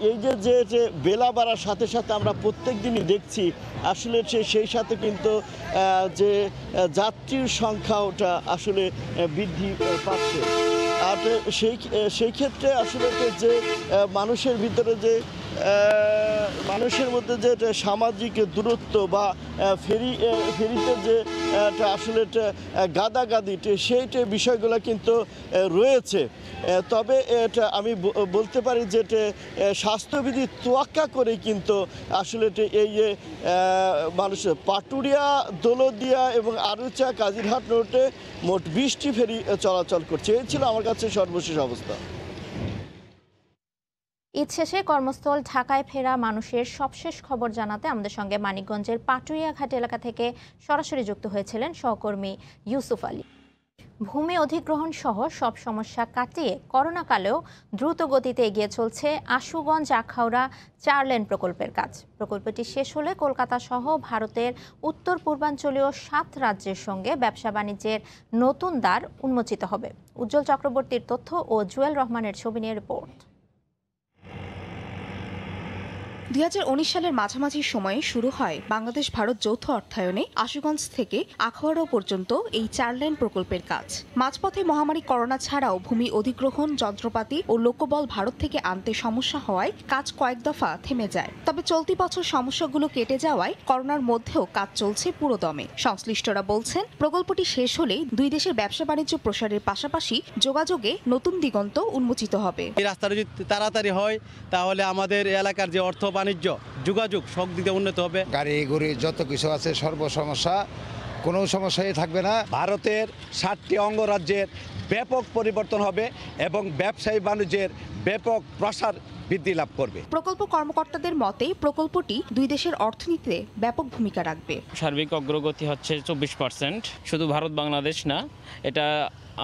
এই যে বেলা বাড়ার সাথে সাথে আমরা প্রত্যেক দিনই দেখছি আসলে সেই সাথে কিন্তু যে যাত্রীর সংখ্যাটা আসলে বৃদ্ধি পাচ্ছে। আর সেই ক্ষেত্রে আসলে যে মানুষের ভিতরে যে মানুষের মধ্যে যে সামাজিক দূরত্ব বা ফেরিতে যে আসলে গাদাগাদি সেই বিষয়গুলো কিন্তু রয়েছে। তবে এটা আমি বলতে পারি যে স্বাস্থ্যবিধি তোয়াক্কা করে কিন্তু আসলে এই মানুষ পাটুরিয়া, দৌলতদিয়া এবং আরুচা, কাজিরহাট রোডে মোট 20টি ফেরি চলাচল করছে। এই ছিল আমার কাছে সর্বশেষ অবস্থা। ঈদ শেষে কর্মস্থল ঢাকায় ফেরা মানুষের সবশেষ খবর জানাতে আমাদের সঙ্গে মানিকগঞ্জের পাটুরিয়াঘাট এলাকা থেকে সরাসরি যুক্ত হয়েছিলেন সহকর্মী ইউসুফ আলী। ভূমি অধিগ্রহণ সহ সব সমস্যা কাটিয়ে করোনাকালেও দ্রুত গতিতে এগিয়ে চলছে আশুগঞ্জ আখাউড়া 4 লেন প্রকল্পের কাজ। প্রকল্পটি শেষ হলে কলকাতা সহ ভারতের উত্তর পূর্বাঞ্চলীয় 7 রাজ্যের সঙ্গে ব্যবসা বাণিজ্যের নতুন দ্বার উন্মোচিত হবে। উজ্জ্বল চক্রবর্তীর তথ্য ও জুয়েল রহমানের ছবি নিয়ে রিপোর্ট। 2019 সালের মাঝামাঝি সময়ে শুরু হয় বাংলাদেশ ভারত যৌথ অর্থায়নে আশুগঞ্জ থেকে আখাউড়া পর্যন্ত এই 4 লেন প্রকল্পের কাজ। মাঝপথে মহামারী করোনা ছাড়াও ভূমি অধিগ্রহণ, যন্ত্রপাতি ও লোকবল ভারত থেকে আনতে সমস্যা হওয়ায় কাজ কয়েক দফা থেমে যায়। তবে চলতি বছর সমস্যাগুলো কেটে যাওয়ায় করোনার মধ্যেও কাজ চলছে পুরোদমে। সংশ্লিষ্টরা বলছেন প্রকল্পটি শেষ হলে দুই দেশের ব্যবসা বাণিজ্য প্রসারের পাশাপাশি যোগাযোগে নতুন দিগন্ত উন্মোচিত হবে। এই রাস্তাটা যদি তাড়াতাড়ি হয় তাহলে আমাদের এলাকার যে অর্থ বাণিজ্য যোগাযোগ সব দিকে উন্নত হবে। গাড়ি গুড়ি যত কিছু আছে সর্বসমস্যা কোনো সমস্যাই থাকবে না। ভারতের 7টি অঙ্গরাজ্যের ব্যাপক পরিবর্তন হবে এবং ব্যবসায়ী বাণিজ্যের ব্যাপক প্রসার বৃদ্ধি লাভ করবে। প্রকল্প কর্মকর্তাদের মতে প্রকল্পটি দুই দেশের অর্থনীতিতে ব্যাপক ভূমিকা রাখবে। সার্বিক অগ্রগতি হচ্ছে 24%। শুধু ভারত বাংলাদেশ না, এটা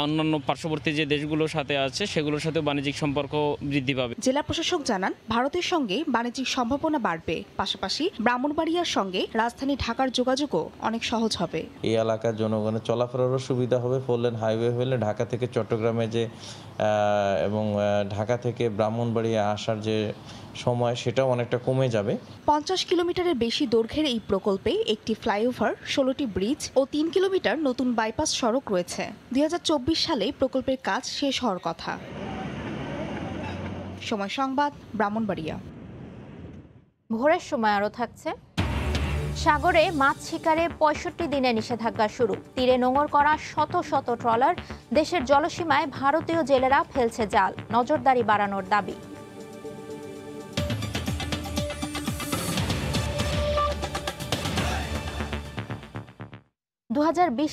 অন্যান্য পার্শ্ববর্তী যে দেশগুলোর সাথে আছে সেগুলোর সাথে বাণিজ্যিক সম্পর্ক বৃদ্ধি পাবে। জেলা প্রশাসক জানান ভারতের সঙ্গে বাণিজ্যিক সম্ভাবনা বাড়বে, পাশাপাশি ব্রাহ্মণবাড়িয়ার সঙ্গে রাজধানী ঢাকার যোগাযোগও অনেক সহজ হবে। এই এলাকার জনগণের চলাফেরারও সুবিধা হবে। 4 লেন হাইওয়ে হলে ঢাকা থেকে চট্টগ্রামে যে এবং ঢাকা থেকে ব্রাহ্মণবাড়িয়া আসার যে সময় সেটাও অনেকটা কমে যাবে। 50 কিলোমিটারের বেশি দৈর্ঘ্যের এই প্রকল্পে একটি ফ্লাইওভার, 16টি ব্রিজ ও 3 কিলোমিটার নতুন বাইপাস সড়ক রয়েছে। 2024 সালে প্রকল্পের কাজ শেষ হওয়ার কথা। সময় সংবাদ, ব্রাহ্মণবাড়িয়া। ভোরের সময় আরও থাকছে সাগরে মাছ শিকারে 65 দিনে নিষেধাজ্ঞা শুরু। তীরে নোঙর করা শত শত ট্রলার। দেশের জলসীমায় ভারতীয় জেলেরা ফেলছে জাল। নজরদারি বাড়ানোর দাবি।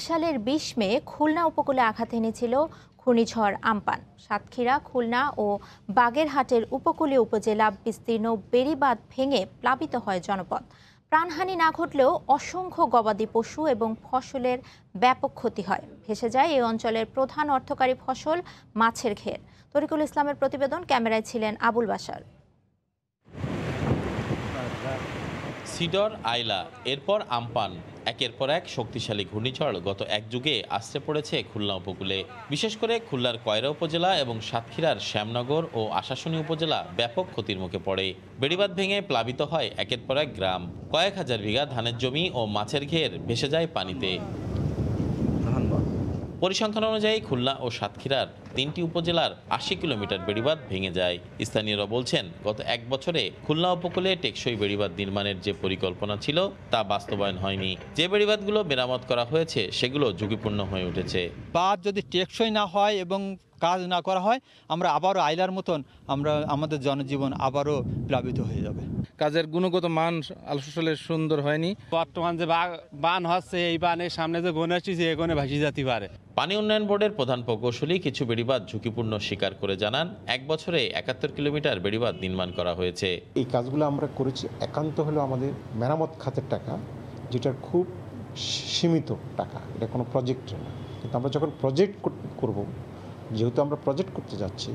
সালের 20 মে খুলনা উপকূলে আঘাত এনেছিল ঘূর্ণিঝড় আম্পান। সাতক্ষীরা, খুলনা ও বাগেরহাটের উপকূলীয় উপজেলা বিস্তীর্ণ বেড়িবাঁধ ভেঙে প্লাবিত হয় জনপদ। প্রাণহানি না ঘটলেও অসংখ্য গবাদি পশু এবং ফসলের ব্যাপক ক্ষতি হয়। ভেসে যায় এই অঞ্চলের প্রধান অর্থকারী ফসল মাছের ঘের। তরিকুল ইসলামের প্রতিবেদন, ক্যামেরায় ছিলেন আবুল বাশার। সিডর, আইলা, এরপর আম্পান, একের পর এক শক্তিশালী ঘূর্ণিঝড় গত এক যুগে আশ্রে পড়েছে খুলনা উপকূলে। বিশেষ করে খুলনার কয়রা উপজেলা এবং সাতক্ষীরার শ্যামনগর ও আশাশুনি উপজেলা ব্যাপক ক্ষতির মুখে পড়ে। বেড়িবাঁধ ভেঙে প্লাবিত হয় একের পর এক গ্রাম। কয়েক হাজার বিঘা ধানের জমি ও মাছের ঘের ভেসে যায় পানিতে। পরিসংখ্যান অনুযায়ী খুলনা ও সাতক্ষীরার 3টি উপজেলার 80 কিলোমিটার বেড়িবাঁধ ভেঙে যায়। স্থানীয়রা বলছেন গত এক বছরে খুলনা উপকূলে টেকসই বেড়িবাঁধ নির্মাণের যে পরিকল্পনা ছিল তা বাস্তবায়ন হয়নি। যে বেড়িবাঁধগুলো মেরামত করা হয়েছে সেগুলো ঝুঁকিপূর্ণ হয়ে উঠেছে। বাঁধ যদি টেকসই না হয় এবং কাজ না করা হয়, আমরা আবারও আইলার মতন আমাদের জনজীবন আবারও প্লাবিত হয়ে যাবে। কাজের গুণগত মান আলু ফসলের সুন্দর হয়নি। বর্তমান যে বান হচ্ছে, এই বানের সামনে যে গনে আসছে এগোনে ভাসি যেতে পারে। পানি উন্নয়ন বোর্ডের প্রধান প্রকৌশলী কিছু বেড়িবাঁধ ঝুঁকিপূর্ণ স্বীকার করে জানান 1 বছরে 71 কিলোমিটার বেড়িবাঁধ নির্মাণ করা হয়েছে। এই কাজগুলো আমরা করেছি একান্ত হলো আমাদের মেরামত খাতের টাকা, যেটার খুব সীমিত টাকা, এটা কোনো প্রজেক্ট না। কিন্তু আমরা যখন প্রজেক্ট করব, যেহেতু আমরা প্রজেক্ট করতে যাচ্ছি,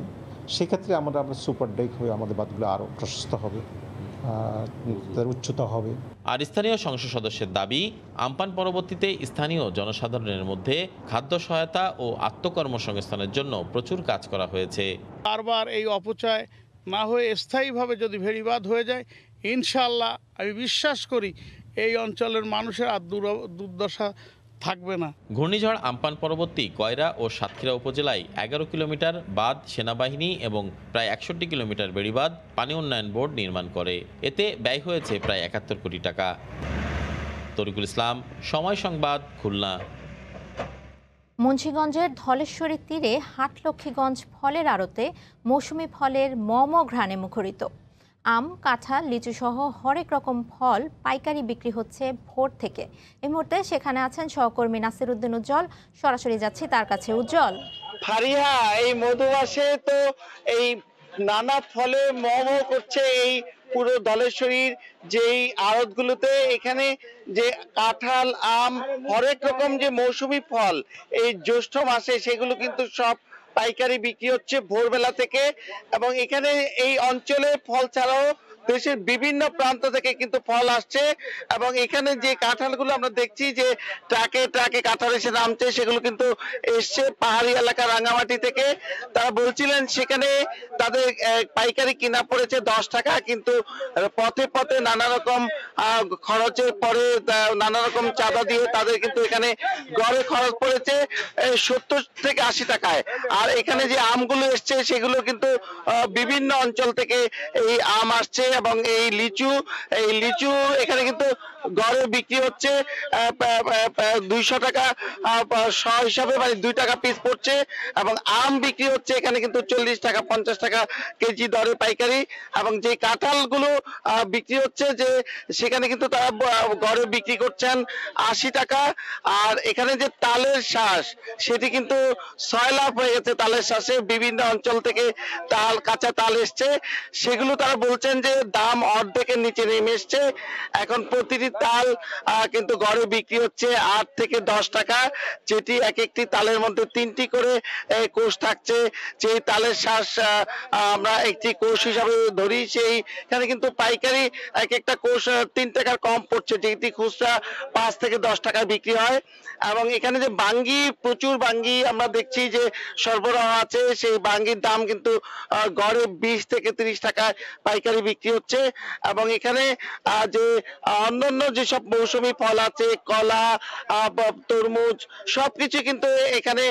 সেক্ষেত্রে আমরা সুপার ডেক হয়ে আমাদের বাঁধগুলো আরও প্রশস্ত হবে, তার উচ্চতা হবে। আর স্থানীয় সংসদ সদস্যের দাবি, আমপান পরবর্তীতে স্থানীয় জনসাধারণের মধ্যে খাদ্য সহায়তা ও আত্মকর্মসংস্থানের জন্য প্রচুর কাজ করা হয়েছে। বারবার এই অপচয় না হয়ে স্থায়ীভাবে যদি ভেড়িবাঁধ হয়ে যায়, ইনশাআল্লাহ আমি বিশ্বাস করি এই অঞ্চলের মানুষের আর দুর্দশা থাকবে না। ঘূর্ণিঝড় আমপান পরবর্তী কয়রা ও সাতক্ষীরা উপজেলায় 11 কিলোমিটার বাঁধ সেনাবাহিনী এবং প্রায় 61 কিলোমিটার বেড়িবাঁধ পানি উন্নয়ন বোর্ড নির্মাণ করে। এতে ব্যয় হয়েছে প্রায় 71 কোটি টাকা। তরিকুল ইসলাম, সময় সংবাদ, খুলনা। মুন্সিগঞ্জের ধলেশ্বরীর তীরে হাটলক্ষ্মীগঞ্জ ফলের আড়তে মৌসুমি ফলের ঘ্রাণে মুখরিত। আম, কাঁঠাল, লিচু সহ হরেক রকম ফল পাইকারি বিক্রি হচ্ছে ভোর থেকে। এই মুহূর্তে সেখানে আছেন সহকর্মী নাসির উদ্দিন উজ্জ্বল। সরাসরি যাচ্ছি তার কাছে। উজ্জ্বল, ফারিহা, এই মধু মাসে তো এই নানা ফলে মম করছে এই পুরো ধলেশ্বরীর যেই আড়তগুলোতে। এখানে যে কাঁঠাল, আম, হরেক রকম যে মৌসুমি ফল এই জ্যৈষ্ঠ মাসে সেগুলো কিন্তু সব পাইকারি বিক্রি হচ্ছে ভোরবেলা থেকে। এবং এখানে এই অঞ্চলে ফল ছাড়াও দেশের বিভিন্ন প্রান্ত থেকে কিন্তু ফল আসছে। এবং এখানে যে কাঁঠালগুলো আমরা দেখছি যে ট্রাকে ট্রাকে কাঁঠাল এসে নামছে, সেগুলো কিন্তু এসছে পাহাড়ি এলাকা রাঙামাটি থেকে। তারা বলছিলেন সেখানে তাদের পাইকারি কিনা পড়েছে 10 টাকা, কিন্তু পথে পথে নানা রকম খরচের পরে নানা রকম চাঁদা দিয়ে তাদের কিন্তু এখানে গড়ে খরচ পড়েছে 70 থেকে 80 টাকায়। আর এখানে যে আমগুলো এসছে সেগুলো কিন্তু বিভিন্ন অঞ্চল থেকে এই আম আসছে। এবং এই লিচু এখানে কিন্তু গড়ে বিক্রি হচ্ছে 200 টাকা শ হিসাবে, মানে 2 টাকা পিস পড়ছে। এবং আম বিক্রি হচ্ছে এখানে কিন্তু 40 টাকা 50 টাকা কেজি দরে পাইকারি। এবং যে কাঁঠালগুলো বিক্রি হচ্ছে যে সেখানে কিন্তু তারা গড়ে বিক্রি করছেন 80 টাকা। আর এখানে যে তালের শ্বাস সেটি কিন্তু 6 লাখ হয়ে গেছে। তালের শ্বাসে বিভিন্ন অঞ্চল থেকে কাঁচা তাল এসছে, সেগুলো তারা বলছেন যে দাম অর্ধেকের নিচে নেমে এসছে। এখন প্রতিটি তাল কিন্তু গড়ে বিক্রি হচ্ছে 8 থেকে 10 টাকা, যেটি এক একটি তালের মধ্যে 3টি করে কোষ থাকছে। যেই তালের শ্বাস আমরা একটি কোষ হিসাবে ধরি, সেইখানে কিন্তু পাইকারি এক একটা কোষ 3 টাকার কম পড়ছে, যেটি খুচরা 5 থেকে 10 টাকায় বিক্রি হয়। এবং এখানে যে বাঙ্গি, প্রচুর বাঙ্গি আমরা দেখছি যে সরবরাহ আছে, সেই বাঙ্গির দাম কিন্তু গড়ে 20 থেকে 30 টাকায় পাইকারি বিক্রি হচ্ছে। এবং এখানে যে অন্যান্য যেসব মৌসুমি ফল আছে, কলা, তরমুজ, সবকিছু কিন্তু এখানে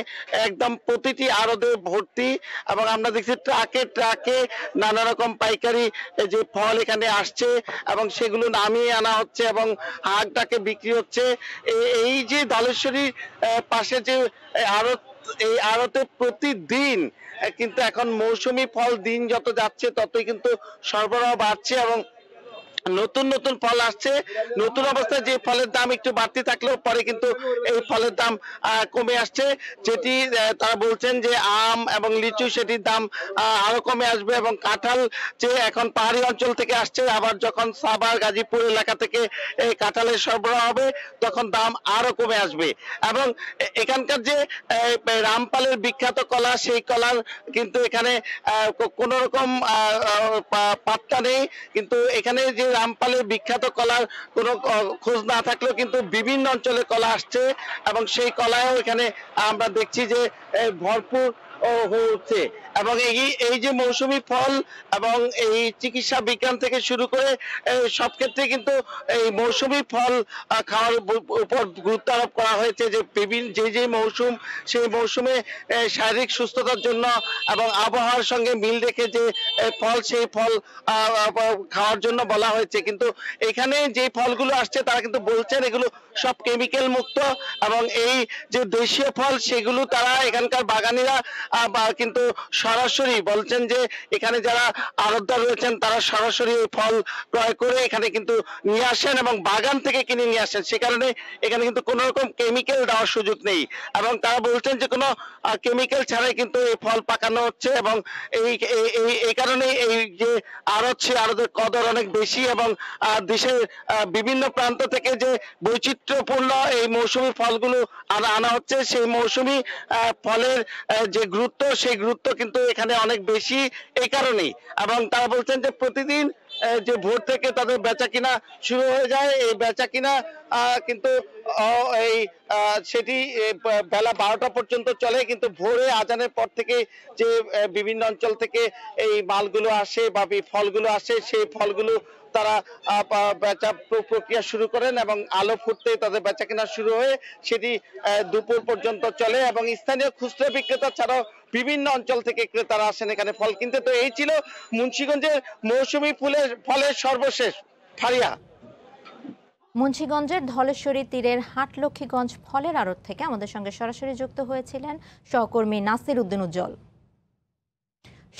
একদম প্রতিটি আড়তে ভর্তি। এবং আমরা দেখছি ট্রাকে ট্রাকে নানা রকম পাইকারি যে ফল এখানে আসছে এবং সেগুলো নামিয়ে আনা হচ্ছে এবং হাটটাকে বিক্রি হচ্ছে। এই যে ধলেশ্বরী পাশে যে আড়ত, এই আড়তে প্রতিদিন কিন্তু এখন মৌসুমি ফল দিন যত যাচ্ছে ততই কিন্তু সরবরাহ বাড়ছে এবং নতুন নতুন ফল আসছে। নতুন অবস্থায় যে ফলের দাম একটু বাড়তি থাকলেও পরে কিন্তু এই ফলের দাম কমে আসছে, যেটি তারা বলছেন যে আম এবং লিচু সেটির দাম আরো কমে আসবে। এবং কাঁঠাল যে এখন পাহাড়ি অঞ্চল থেকে আসছে, আবার যখন সাভার, গাজীপুর এলাকা থেকে এই কাঁঠালের সরবরাহ হবে তখন দাম আরো কমে আসবে। এবং এখানকার যে রামপালের বিখ্যাত কলা, সেই কলার কিন্তু এখানে কোন রকম পাত্তা নেই। কিন্তু এখানে যে রামপালের বিখ্যাত কলার কোনো খোঁজ না থাকলেও কিন্তু বিভিন্ন অঞ্চলে কলা আসছে এবং সেই কলাও এখানে আমরা দেখছি যে ভরপুর হচ্ছে। এবং এই যে মৌসুমি ফল এবং এই চিকিৎসা বিজ্ঞান থেকে শুরু করে সব ক্ষেত্রে কিন্তু এই মৌসুমি ফল খাওয়ার উপর গুরুত্ব আরোপ করা হয়েছে, যে বিভিন্ন যে মৌসুম সেই মৌসুমে শারীরিক সুস্থতার জন্য এবং আবহাওয়ার সঙ্গে মিল রেখে যে ফল, সেই ফল খাওয়ার জন্য বলা হয়েছে। কিন্তু এখানে যে ফলগুলো আসছে তারা কিন্তু বলছেন এগুলো সব কেমিক্যাল মুক্ত এবং এই যে দেশীয় ফল সেগুলো তারা এখানকার বাগানিরা কিন্তু সরাসরি বলছেন যে এখানে যারা আড়তদার রয়েছেন তারা সরাসরি এই ফল ক্রয় করে এখানে কিন্তু নিয়ে আসেন এবং বাগান থেকে কিনে নিয়ে আসেন। সে কারণে এখানে কিন্তু কোনো রকম কেমিক্যাল দেওয়ার সুযোগ নেই এবং তারা বলছেন যে কোনো কেমিক্যাল ছাড়াই কিন্তু এই ফল পাকানো হচ্ছে। এবং এই কারণে এই যে আড়ত, সে আড়তের কদর অনেক বেশি এবং দেশের বিভিন্ন প্রান্ত থেকে যে বৈচিত্র্যপূর্ণ এই মৌসুমি ফলগুলো আনা হচ্ছে, সেই মৌসুমি ফলের যে গুরুত্ব, সেই গুরুত্ব কিন্তু এখানে অনেক বেশি এই কারণেই। এবং তারা বলছেন যে প্রতিদিন যে ভোর থেকে তাদের বেচা কিনা শুরু হয়ে যায়, এই বেচা কিনা কিন্তু এই সেটি বেলা 12টা পর্যন্ত চলে, কিন্তু ভোরে আজানের পর থেকে যে বিভিন্ন অঞ্চল থেকে এই মালগুলো আসে বা ফলগুলো আসে, সেই ফলগুলো তারা বেচা প্রক্রিয়া শুরু করেন এবং আলো ফুটতে তাদের বেচা কেনা শুরু হয়ে সেটি দুপুর পর্যন্ত চলে। এবং স্থানীয় খুচরা বিক্রেতা ছাড়াও বিভিন্ন অঞ্চল থেকে ক্রেতারা আসেন এখানে ফল কিনতে। তো এই ছিল মুন্সিগঞ্জের মৌসুমী ফলের সর্বশেষ। ফারিয়া। মুন্সিগঞ্জের ধলেশ্বরী তীরের হাটলক্ষ্মীগঞ্জ ফলের আড়ত থেকে আমাদের সঙ্গে সরাসরি যুক্ত হয়েছিলেন সহকর্মী নাসির উদ্দিন উজ্জ্বল।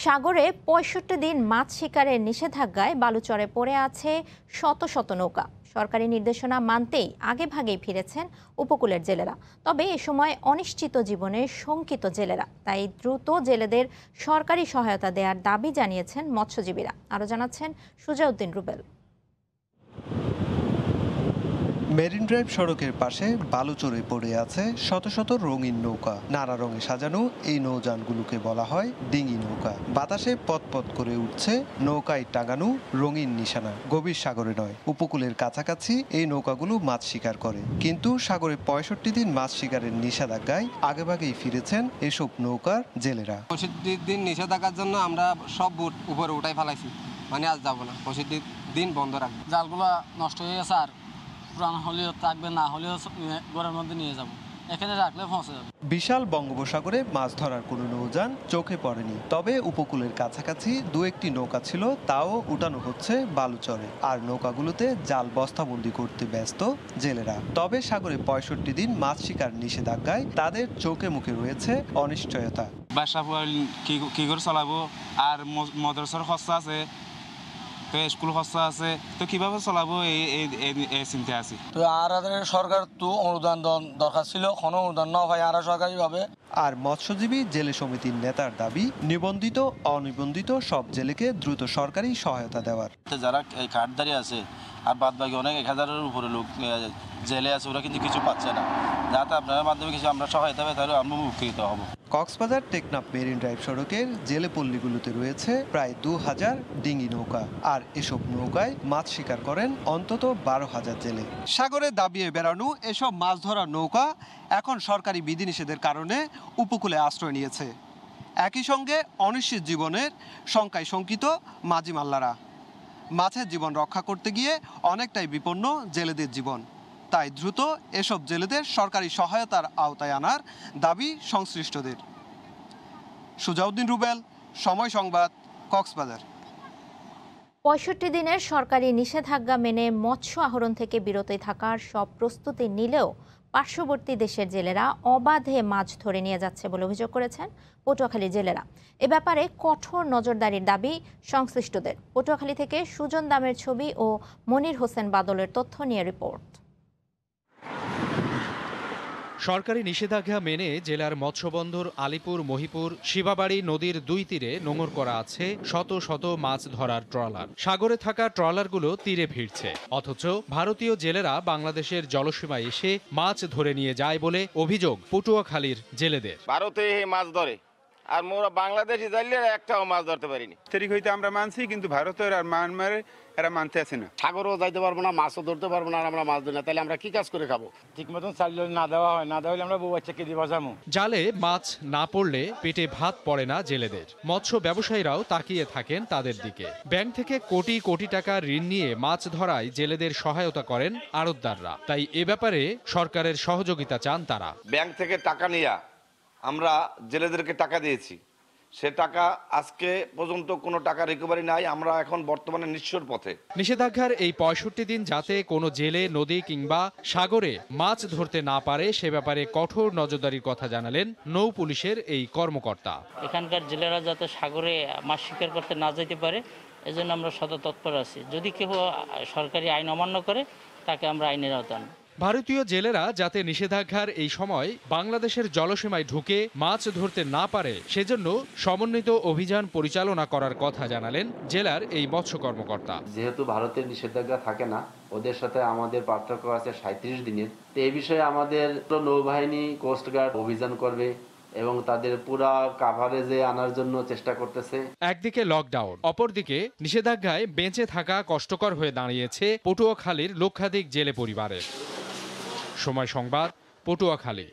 সাগরে ৬৫ দিন মাছ শিকারের নিষেধাজ্ঞায় বালুচরে পড়ে আছে শত শত নৌকা। সরকারি নির্দেশনা মানতেই আগেভাগেই ফিরেছেন উপকূলের জেলেরা। তবে এ সময় অনিশ্চিত জীবনে শঙ্কিত জেলেরা, তাই দ্রুত জেলেদের সরকারি সহায়তা দেওয়ার দাবি জানিয়েছেন মৎস্যজীবীরা। আরও জানাচ্ছেন সুজাউদ্দিন রুবেল। মেরিন ড্রাইভ সড়কের পাশে বালুচরে পড়ে আছে শত শত রঙিন নৌকা। নানা রঙে সাজানো এই নৌযানগুলোকে বলা হয় ডিঙি নৌকা। বাতাসে পথ করে উঠছে নৌকায় টাঙানো রঙিন নিশানা। গভীর সাগরে নয়, উপকূলের কাছাকাছি এই নৌকাগুলো মাছ শিকার করে। কিন্তু সাগরে ৬৫ দিন মাছ শিকারের নিষেধাজ্ঞায় আগেভাগেই ফিরেছেন এসব নৌকার জেলেরা। ৬৫ দিন নিষেধাজ্ঞার জন্য আমরা সব বুট উপরে উঠাই ফেলাইছি, মানে আজ যাবো না, ৬৫ দিন বন্ধ রাখবো। জালগুলো নষ্ট হয়ে গেছে, আর পুরান হলেও থাকবে, না হলেও ঘরের মধ্যে নিয়ে যাবো, এখানে রাখলে পৌঁছে যাবে। বিশাল বঙ্গোপসাগরে মাছ ধরার কোনো নৌযান চোখে পড়েনি। তবে উপকূলের কাছাকাছি দু একটি নৌকা ছিল, তাও উঠানো হচ্ছে বালুচরে। আর নৌকাগুলোতে জাল বস্তাবন্দি করতে ব্যস্ত জেলেরা। তবে সাগরে ৬৫ দিন মাছ শিকার নিষেধাজ্ঞায় তাদের চোখে মুখে রয়েছে অনিশ্চয়তা। বাসা কি করে চালাবো, আর মদরসার খরচা আছে, স্কুল খরচা আছে, তো কিভাবে চালাবো এই চিন্তা আছে। তো আর সরকার তো অনুদান দরকার ছিল, কোনো অনুদান না হয় আর সরকারি ভাবে। আর মৎস্যজীবী জেলে সমিতির নেতার দাবি, নিবন্ধিত অনিবন্ধিত সব জেলেকে দ্রুত সরকারি সহায়তা দেওয়ার। যারা এই কার্ডধারী আছে আর বাদ বাকি অনেক ১,০০০-এর উপরে লোক জেলে আছে, ওরা কিন্তু কিছু পাচ্ছে না। যাতে আপনার মাধ্যমে কিছু আমরা সহায়তা পাই, তাহলে আমরা উপকৃত হব। কক্সবাজার টেকনাফ মেরিন ড্রাইভ সড়কের জেলে পল্লীগুলোতে রয়েছে প্রায় ২,০০০ ডিঙি নৌকা। আর এসব নৌকায় মাছ শিকার করেন অন্তত ১২,০০০ জেলে। সাগরে দাবিয়ে বেড়ানো এসব মাছ ধরার নৌকা এখন সরকারি বিধিনিষেধের কারণে উপকূলে আশ্রয় নিয়েছে। একই সঙ্গে অনিশ্চিত জীবনের শঙ্কায় শঙ্কিত মাঝি মাল্লারা। মাছের জীবন রক্ষা করতে গিয়ে অনেকটাই বিপন্ন জেলেদের জীবন। তাই দ্রুত এসব জেলেদের সরকারি সহায়তার আওতায় আনার দাবি সংশ্লিষ্টদের। সুজাউদ্দিন রুবেল, সময় সংবাদ, কক্সবাজার। ৬৫ দিনের সরকারি নিষেধাজ্ঞা মেনে মৎস্য আহরণ থেকে বিরত থাকার সব প্রস্তুতি নিলেও পার্শ্ববর্তী দেশের জেলেরা অবাধে মাছ ধরে নিয়ে যাচ্ছে বলে অভিযোগ করেছেন পটুয়াখালী জেলেরা। এ ব্যাপারে কঠোর নজরদারির দাবি সংশ্লিষ্টদের। পটুয়াখালী থেকে সুজন দামের ছবি ও মনির হোসেন বাদলের তথ্য নিয়ে রিপোর্ট। সরকারি নিষেধাজ্ঞা মেনে জেলার মৎস্যবন্দর আলিপুর, মহিপুর, শিবাবাড়ি নদীর দুই তীরে নোঙর করা আছে শত শত মাছ ধরার ট্রলার। সাগরে থাকা ট্রলারগুলো তীরে ভিড়ছে, অথচ ভারতীয় জেলেরা বাংলাদেশের জলসীমায় এসে মাছ ধরে নিয়ে যায় বলে অভিযোগ পটুয়াখালীর জেলেদের। ভারতে মাছ ধরে, আর মোরা বাংলাদেশি যাইলে একটাও মাছ ধরতে পারিনি। তারিখ হইতে আমরা মানছি, কিন্তু ভারতের আর মায়ানমারে এরা মানতে আছে না। সাগরও যাইতে পারবো না, মাছও ধরতে পারবো না, আর আমরা মাছ ধরি না, তাহলে আমরা কি কাজ করে খাবো? ঠিক মতন চাল না দেওয়া হয়, না দেওয়া হলে আমরা বউ বাচ্চাকে দিয়ে বাঁচাবো। জালে মাছ না পড়লে পেটে ভাত পড়ে না জেলেদের। মৎস্য ব্যবসায়ীরাও তাকিয়ে থাকেন তাদের দিকে। ব্যাংক থেকে কোটি কোটি টাকা ঋণ নিয়ে মাছ ধরায় জেলেদের সহায়তা করেন আড়তদাররা। তাই এ ব্যাপারে সরকারের সহযোগিতা চান তারা। ব্যাংক থেকে টাকা নিয়ে আমরা জেলেদেরকে টাকা দিয়েছি, সে টাকা আজকে পর্যন্ত কোনো টাকা রিকভারি নাই। আমরা এখন বর্তমানে নিঃস্বর পথে। নিষেধাজ্ঞার এই ৬৫ দিন যাতে কোনো জেলে নদী কিংবা সাগরে মাছ ধরতে না পারে সে ব্যাপারে কঠোর নজরদারির কথা জানালেন নৌ পুলিশের এই কর্মকর্তা। এখানকার জেলেরা যাতে সাগরে মাছ শিকার করতে না যেতে পারে, এজন্য আমরা সদা তৎপর আছি। যদি কেউ সরকারি আইন অমান্য করে তাকে আমরা আইনের আওতায় আনব। ভারতীয় জেলেরা যাতে নিষেধাজ্ঞার এই সময় বাংলাদেশের জলসীমায় ঢুকে মাছ ধরতে না পারে সেজন্য সমন্বিত অভিযান পরিচালনা করার কথা জানালেন জেলার এই মৎস্য কর্মকর্তা। যেহেতু ভারতের নিষেধাজ্ঞা থাকে না, ওদের সাথে আমাদের পার্থক্য আছে ৩৭ দিনের। তো এই বিষয়ে আমাদের নৌবাহিনী, কোস্টগার্ড অভিযান করবে এবং তাদের পুরা কাভারেজে আনার জন্য চেষ্টা করতেছে। একদিকে লকডাউন, অপরদিকে নিষেধাজ্ঞায় বেঁচে থাকা কষ্টকর হয়ে দাঁড়িয়েছে পটুয়াখালীর লক্ষাধিক জেলে পরিবারের। সময় সংবাদ, পটুয়াখালী।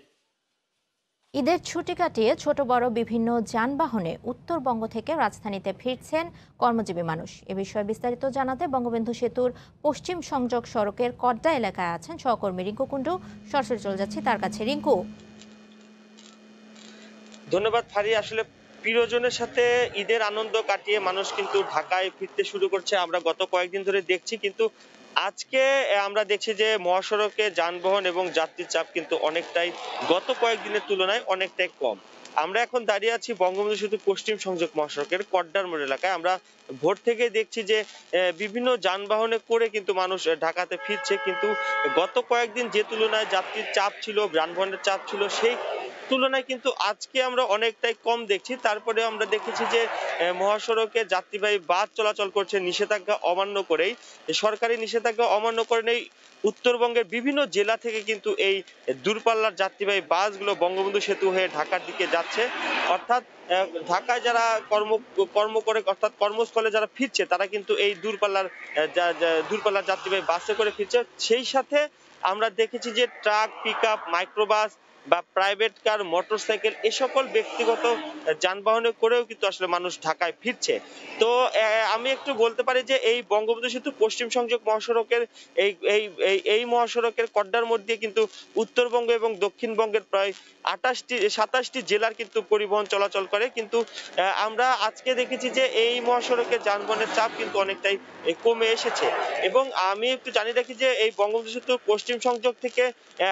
ঈদের ছুটি কাটিয়ে ছোট বড় বিভিন্ন যানবাহনে উত্তরবঙ্গ থেকে রাজধানীতে ফিরছেন কর্মজীবী মানুষ। এ বিষয়ে বিস্তারিত জানাতে বঙ্গবন্ধু সেতুর পশ্চিম সংযোগ সড়কের কড্ডা এলাকায় আছেন সহকর্মী রিঙ্কু কুণ্ডু। সরাসরি চলে যাচ্ছি তার কাছে। রিঙ্কু। ধন্যবাদ ফারি। আসলে প্রিয়জনের সাথে ঈদের আনন্দ কাটিয়ে মানুষ কিন্তু ঢাকায় ফিরতে শুরু করছে, আমরা গত কয়েকদিন ধরে দেখছি। কিন্তু আজকে আমরা দেখছি যে মহাসড়কে যানবাহন এবং যাত্রীর চাপ কিন্তু অনেকটাই গত কয়েকদিনের তুলনায় অনেকটাই কম। আমরা এখন দাঁড়িয়ে আছি বঙ্গবন্ধু সেতু পশ্চিম সংযোগ মহাসড়কের কড্ডার মোড় এলাকায়। আমরা ভোর থেকে দেখছি যে বিভিন্ন যানবাহনে করে কিন্তু মানুষ ঢাকাতে ফিরছে, কিন্তু গত কয়েকদিন যে তুলনায় যাত্রীর চাপ ছিল, যানবাহনের চাপ ছিল, সেই তুলনায় কিন্তু আজকে আমরা অনেকটাই কম দেখছি। তারপরে আমরা দেখেছি যে মহাসড়কে যাত্রীবাহী বাস চলাচল করছে নিষেধাজ্ঞা অমান্য করেই। সরকারি নিষেধাজ্ঞা অমান্য করেই উত্তরবঙ্গের বিভিন্ন জেলা থেকে কিন্তু এই দূরপাল্লার যাত্রীবাহী বাসগুলো বঙ্গবন্ধু সেতু হয়ে ঢাকার দিকে যাচ্ছে। অর্থাৎ ঢাকায় যারা কর্ম করে অর্থাৎ কর্মস্থলে যারা ফিরছে তারা কিন্তু এই দূরপাল্লার যাত্রীবাহী বাসে করে ফিরছে। সেই সাথে আমরা দেখেছি যে ট্রাক, পিকআপ, মাইক্রোবাস বা প্রাইভেট কার, মোটরসাইকেল এ সকল ব্যক্তিগত যানবাহনে করেও কিন্তু আসলে মানুষ ঢাকায় ফিরছে। তো আমি একটু বলতে পারি যে এই বঙ্গবন্ধু সেতু পশ্চিম সংযোগ মহাসড়কের এই মহাসড়কের কড্ডার মধ্যে কিন্তু উত্তরবঙ্গ এবং দক্ষিণবঙ্গের প্রায় 27টি জেলার কিন্তু পরিবহন চলাচল করে। কিন্তু আমরা আজকে দেখেছি যে এই মহাসড়কে যানবাহনের চাপ কিন্তু অনেকটাই কমে এসেছে। এবং আমি একটু জানিয়ে রাখি যে এই বঙ্গবন্ধু সেতু পশ্চিম সংযোগ থেকে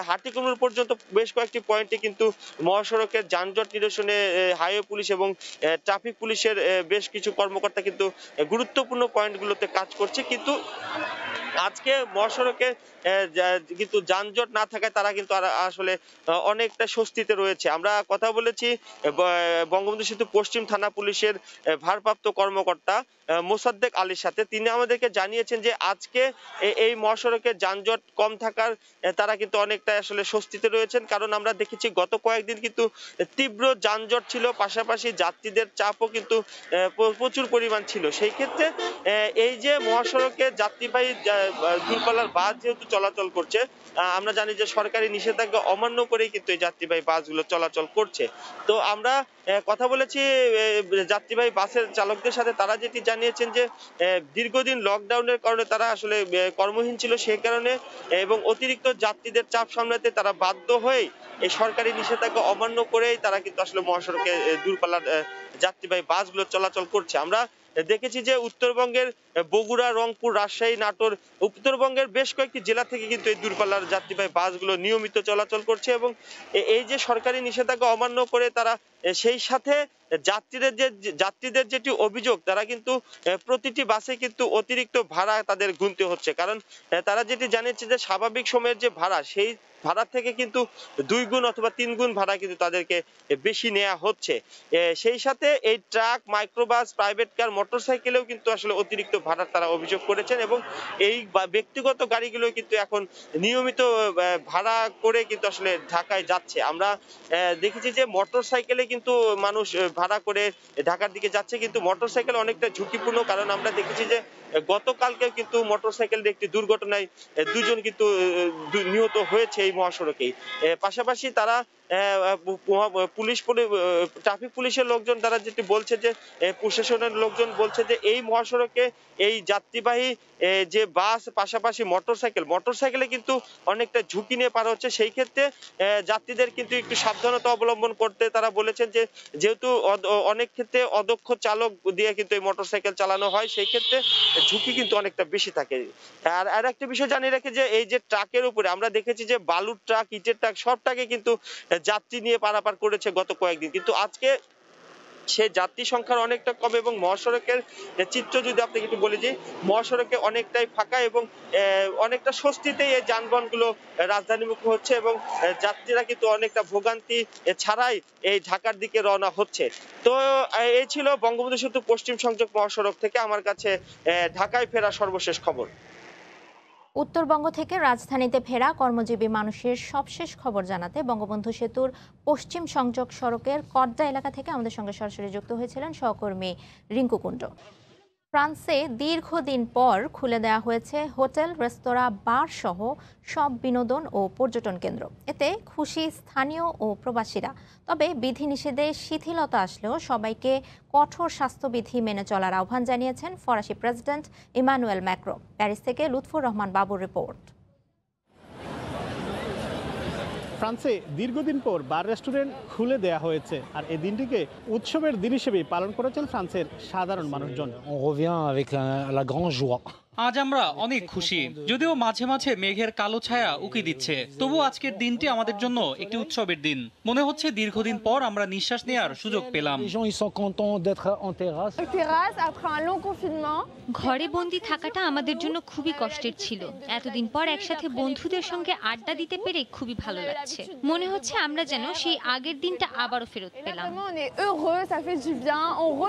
হাটিকুমরুল পর্যন্ত বেশ কয়েকটি পয়েন্টে কিন্তু মহাসড়কের যানজট নিরসনে হাইওয়ে পুলিশ এবং ট্রাফিক পুলিশের বেশ কিছু কর্মকর্তা কিন্তু গুরুত্বপূর্ণ পয়েন্টগুলোতে কাজ করছে। কিন্তু আজকে মহাসড়কে কিন্তু যানজট না থাকায় তারা কিন্তু আসলে অনেকটা স্বস্তিতে রয়েছে। আমরা কথা বলেছি বঙ্গবন্ধু সেতু পশ্চিম থানা পুলিশের ভারপ্রাপ্ত কর্মকর্তা মোসাদ্দেক আলীর সাথে। তিনি আমাদেরকে জানিয়েছেন যে আজকে এই মহাসড়কে যানজট কম থাকার তারা কিন্তু অনেকটা আসলে স্বস্তিতে রয়েছেন। কারণ আমরা দেখেছি গত কয়েকদিন কিন্তু তীব্র যানজট ছিল, পাশাপাশি যাত্রীদের চাপও কিন্তু প্রচুর পরিমাণ ছিল। সেই ক্ষেত্রে এই যে মহাসড়কে যাত্রীবাহী দূরপাল্লার বাস যেহেতু চলাচল করছে, আমরা জানি যে সরকারি নিষেধাজ্ঞা অমান্য করেই কিন্তু এই যাত্রীবাহী বাসগুলো চলাচল করছে। তো আমরা কথা বলেছি যাত্রীবাহী বাসের চালকদের সাথে, তারা যেটি জানিয়েছেন যে দীর্ঘদিন লকডাউনের কারণে তারা আসলে কর্মহীন ছিল, সেই কারণে এবং অতিরিক্ত যাত্রীদের চাপ সামলাতে তারা বাধ্য হয়ে এই সরকারি নিষেধাজ্ঞা অমান্য করেই তারা কিন্তু আসলে মহাসড়কে দূরপাল্লার যাত্রীবাহী বাসগুলো চলাচল করছে। আমরা দেখেছি যে উত্তরবঙ্গের বগুড়া, রংপুর, রাজশাহী, নাটোর, উত্তরবঙ্গের বেশ কয়েকটি জেলা থেকে কিন্তু এই দূরপাল্লার যাত্রীবাহী বাসগুলো নিয়মিত চলাচল করছে। এবং এই যে সরকারি নিষেধাজ্ঞা অমান্য করে তারা সেই সাথে যাত্রীদের যেটি অভিযোগ, তারা কিন্তু প্রতিটি বাসে কিন্তু অতিরিক্ত ভাড়া তাদের গুনতে হচ্ছে। কারণ তারা যেটি জানিয়েছে যে স্বাভাবিক সময়ের যে ভাড়া, সেই ভাড়া থেকে কিন্তু 2 গুণ অথবা 3 গুণ ভাড়া কিন্তু তাদেরকে বেশি নেওয়া হচ্ছে। সেই সাথে এই ট্রাক, মাইক্রোবাস, প্রাইভেট কার, মোটরসাইকেলেও কিন্তু আসলে অতিরিক্ত ভাড়া তারা অভিযোগ করেছেন। এবং এই ব্যক্তিগত গাড়িগুলো কিন্তু এখন নিয়মিত ভাড়া করে কিন্তু আসলে ঢাকায় যাচ্ছে। আমরা দেখেছি যে মোটরসাইকেলে কিন্তু মানুষ ভাড়া করে ঢাকার দিকে যাচ্ছে, কিন্তু মোটরসাইকেল অনেকটা ঝুঁকিপূর্ণ। কারণ আমরা দেখেছি যে গতকালকে কিন্তু মোটরসাইকেলের একটি দুর্ঘটনায় 2 জন কিন্তু নিহত হয়েছে এই মহাসড়কেই। পাশাপাশি তারা ট্রাফিক পুলিশের লোকজন তারা যেটি বলছে যে প্রশাসনের লোকজন বলছে যে এই মহাসড়কে এই যাত্রীবাহী যে বাস, পাশাপাশি মোটরসাইকেলে কিন্তু অনেকটা ঝুঁকি নিয়ে পার হচ্ছে। সেই ক্ষেত্রে যাত্রীদের কিন্তু একটু সাবধানতা অবলম্বন করতে তারা বলেছেন যে যেহেতু অনেক ক্ষেত্রে অদক্ষ চালক দিয়ে কিন্তু এই মোটরসাইকেল চালানো হয়, সেই ক্ষেত্রে ঝুঁকি কিন্তু অনেকটা বেশি থাকে। আর একটা বিষয় জানিয়ে রাখি যে এই যে ট্রাকের উপরে আমরা দেখেছি যে বালুর ট্রাক, ইটের ট্রাক, সব ট্রাকে কিন্তু যাত্রী নিয়ে পারাপার করেছে গত কয়েকদিন। কিন্তু আজকে সেই যাত্রী সংখ্যার অনেকটা কম। এবং মহাসড়কের চিত্র যদি আপনাকে একটু বলে যে মহাসড়কে অনেকটাই ফাঁকা এবং অনেকটা স্বস্তিতেই এই যানবাহনগুলো রাজধানীমুখী হচ্ছে এবং যাত্রীরা কিন্তু অনেকটা ভোগান্তি ছাড়াই এই ঢাকার দিকে রওনা হচ্ছে। তো এই ছিল বঙ্গবন্ধু সেতু পশ্চিম সংযোগ মহাসড়ক থেকে আমার কাছে ঢাকায় ফেরা সর্বশেষ খবর। উত্তরবঙ্গ থেকে রাজধানীতে ফেরা কর্মজীবী মানুষের সবশেষ খবর জানাতে বঙ্গবন্ধু সেতুর পশ্চিম সংযোগ সড়কের কড্ডা এলাকা থেকে আমাদের সঙ্গে সরাসরি যুক্ত হয়েছিলেন সহকর্মী রিঙ্কু কুণ্ড। ফ্রান্সে দীর্ঘদিন পর খুলে দেওয়া হয়েছে হোটেল, রেস্তোরাঁ, বার সহ সব বিনোদন ও পর্যটন কেন্দ্র। এতে খুশি স্থানীয় ও প্রবাসীরা। তবে বিধিনিষেধে শিথিলতা আসলেও সবাইকে কঠোর স্বাস্থ্যবিধি মেনে চলার আহ্বান জানিয়েছেন ফরাসি প্রেসিডেন্ট ইমানুয়েল ম্যাক্রো। প্যারিস থেকে লুৎফুর রহমান বাবুর রিপোর্ট। ফ্রান্সে দীর্ঘদিন পর বার রেস্টুরেন্ট খুলে দেয়া হয়েছে, আর এই দিনটিকে উৎসবের দিন হিসেবে পালন করেছেন ফ্রান্সের সাধারণ মানুষজন। আজ আমরা অনেক খুশি, যদিও মাঝে মাঝে মেঘের কালো ছায়া উকি দিচ্ছে, তবু আজকের দিনটি আমাদের জন্য একটি উৎসবের দিন। মনে হচ্ছে দীর্ঘদিন পর আমরা নিঃশ্বাস নেওয়ার সুযোগ পেলাম। ঘরে বন্দি থাকাটা আমাদের জন্য খুবই কষ্টের ছিল। এতদিন পর একসাথে বন্ধুদের সঙ্গে আড্ডা দিতে পেরে খুবই ভালো লাগছে। মনে হচ্ছে আমরা যেন সেই আগের দিনটা আবারও ফেরত পেলাম।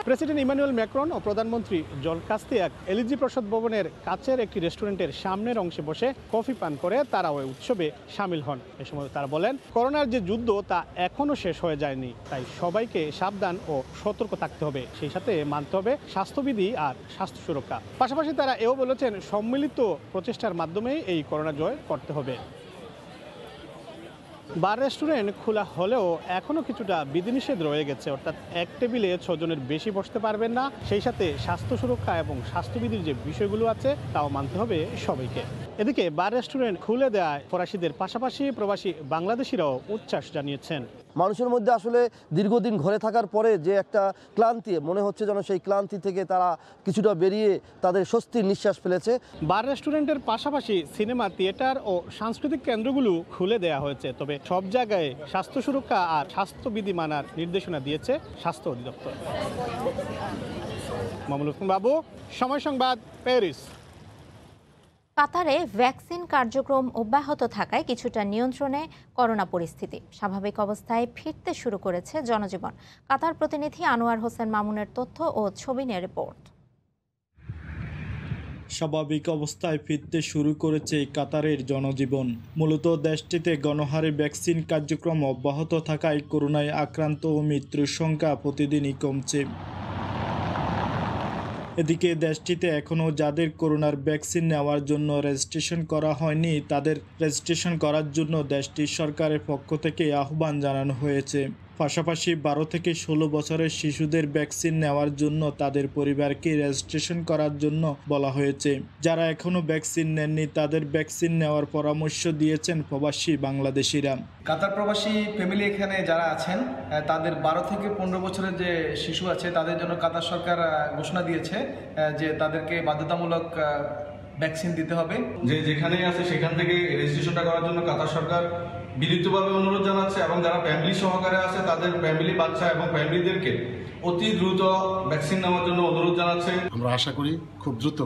প্রেসিডেন্ট ইমানুয়েল ম্যাক্রন ও প্রধানমন্ত্রী জল কাস্তিয়াক এলজি প্রসাদ ভবনের কাছের একটি রেস্টুরেন্টের সামনের অংশে বসে কফি পান করে তারা ওই উৎসবে সামিল হন। এ সময় তারা বলেন, করোনার যে যুদ্ধ তা এখনো শেষ হয়ে যায়নি, তাই সবাইকে সাবধান ও সতর্ক থাকতে হবে, সেই সাথে মানতে হবে স্বাস্থ্যবিধি আর স্বাস্থ্য সুরক্ষা। পাশাপাশি তারা এও বলেছেন, সম্মিলিত প্রচেষ্টার মাধ্যমে এই করোনা জয় করতে হবে। বার রেস্টুরেন্ট খোলা হলেও এখনও কিছুটা বিধিনিষেধ রয়ে গেছে, অর্থাৎ এক টেবিলে 6 জনের বেশি বসতে পারবেন না। সেই সাথে স্বাস্থ্য সুরক্ষা এবং স্বাস্থ্যবিধির যে বিষয়গুলো আছে তাও মানতে হবে সবাইকে। এদিকে বার রেস্টুরেন্ট খুলে দেওয়ায় ফরাসিদের পাশাপাশি প্রবাসী বাংলাদেশিরাও উচ্ছ্বাস জানিয়েছেন। মানুষের মধ্যে আসলে দীর্ঘদিন ঘরে থাকার পরে যে একটা ক্লান্তি, মনে হচ্ছে যেন সেই ক্লান্তি থেকে তারা কিছুটা বেরিয়ে তাদের স্বস্তির নিঃশ্বাস ফেলেছে। বার রেস্টুরেন্টের পাশাপাশি সিনেমা, থিয়েটার ও সাংস্কৃতিক কেন্দ্রগুলো খুলে দেওয়া হয়েছে, তবে সব জায়গায় স্বাস্থ্য সুরক্ষা আর স্বাস্থ্যবিধি মানার নির্দেশনা দিয়েছে স্বাস্থ্য অধিদপ্তর। মামুল হোসেন বাবু, সময় সংবাদ, প্যারিস। কাতারে ভ্যাকসিন কার্যক্রম অব্যাহত থাকায় কিছুটা নিয়ন্ত্রণে করোনা পরিস্থিতি। স্বাভাবিক অবস্থায় ফিরতে শুরু করেছে জনজীবন। কাতার প্রতিনিধি আনোয়ার হোসেন মামুনের তথ্য ও ছবি নিয়ে রিপোর্ট। স্বাভাবিক অবস্থায় ফিরতে শুরু করেছে কাতারের জনজীবন। মূলত দেশটিতে গণহারে ভ্যাকসিন কার্যক্রম অব্যাহত থাকায় করোনায় আক্রান্ত ও মৃত্যুর সংখ্যা প্রতিদিনই কমছে। এদিকে দেশটিতে এখনও যাদের করোনার ভ্যাকসিন নেওয়ার জন্য রেজিস্ট্রেশন করা হয়নি, তাদের রেজিস্ট্রেশন করার জন্য দেশটির সরকারের পক্ষ থেকে আহ্বান জানানো হয়েছে। পাশাপাশি 12 থেকে 16 বছরের শিশুদের ভ্যাকসিন নেওয়ার জন্য তাদের পরিবারকে রেজিস্ট্রেশন করার জন্য বলা হয়েছে। যারা এখনও ভ্যাকসিন নেননি তাদের ভ্যাকসিন নেওয়ার পরামর্শ দিয়েছেন প্রবাসী বাংলাদেশিরা। কাতার প্রবাসী ফ্যামিলি এখানে যারা আছেন তাদের 12 থেকে 15 বছরের যে শিশু আছে তাদের জন্য কাতার সরকার ঘোষণা দিয়েছে যে তাদেরকে বাধ্যতামূলক ভ্যাকসিন দিতে হবে। যে যেখানেই আছে সেখান থেকে রেজিস্ট্রেশনটা করার জন্য কাতার সরকার বিনীতভাবে অনুরোধ জানাচ্ছে এবং যারা ফ্যামিলি সহকারে আছে তাদের ফ্যামিলি, বাচ্চা এবং ফ্যামিলিদেরকে অতি দ্রুত ভ্যাকসিন নেওয়ার জন্য অনুরোধ জানাচ্ছে। আমরা আশা করি খুব দ্রুত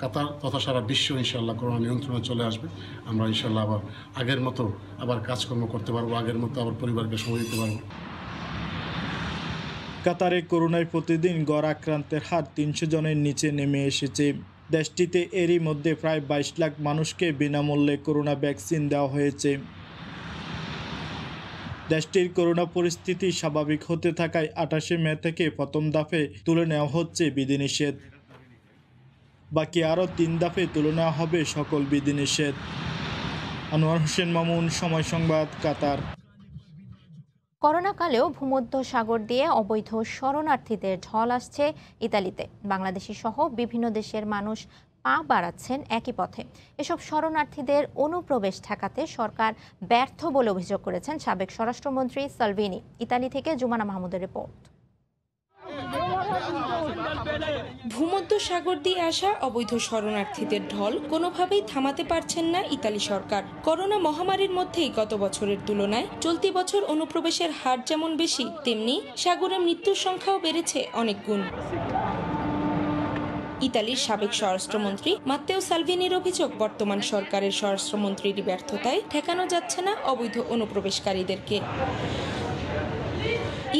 কাতার তথা সারা বিশ্ব ইনশাআল্লাহ করোনা নিয়ন্ত্রণে চলে আসবে। আমরা ইনশাআল্লাহ আবার আগের মতো আবার কাজকর্ম করতে পারবো, আগের মতো আবার পরিবারকে সময় দিতে পারবো। কাতারে করোনায় প্রতিদিন গড় আক্রান্তের হার 300 জনের নিচে নেমে এসেছে। দেশটিতে এরই মধ্যে প্রায় 22 লাখ মানুষকে বিনামূল্যে করোনা ভ্যাকসিন দেওয়া হয়েছে। দেশটির করোনা পরিস্থিতি স্বাভাবিক হতে থাকায় 28 মে থেকে প্রথম দফে তুলে নেওয়া হচ্ছে বিধিনিষেধ। বাকি আরও 3 দফে তুলে নেওয়া হবে সকল বিধিনিষেধ। আনোয়ার হোসেন মামুন, সময় সংবাদ, কাতার। করোনাকালেও ভূমধ্য সাগর দিয়ে অবৈধ শরণার্থীদের ঢল আসছে ইতালিতে। বাংলাদেশি সহ বিভিন্ন দেশের মানুষ পা বাড়াচ্ছেন একই পথে। এসব শরণার্থীদের অনুপ্রবেশ ঠেকাতে সরকার ব্যর্থ বলে অভিযোগ করেছেন সাবেক স্বরাষ্ট্রমন্ত্রী সালভিনি। ইতালি থেকে জুমানা মাহমুদের রিপোর্ট। ভূমধ্য সাগর দিয়ে আসা অবৈধ শরণার্থীদের ঢল কোনোভাবেই থামাতে পারছেন না ইতালি সরকার। করোনা মহামারীর মধ্যেই গত বছরের তুলনায় চলতি বছর অনুপ্রবেশের হার যেমন বেশি, তেমনি সাগরে মৃত্যুর সংখ্যাও বেড়েছে অনেক গুণ। ইতালির সাবেক স্বরাষ্ট্রমন্ত্রী মাত্তেও সালভিনির অভিযোগ, বর্তমান সরকারের স্বরাষ্ট্রমন্ত্রীর ব্যর্থতায় ঠেকানো যাচ্ছে না অবৈধ অনুপ্রবেশকারীদেরকে।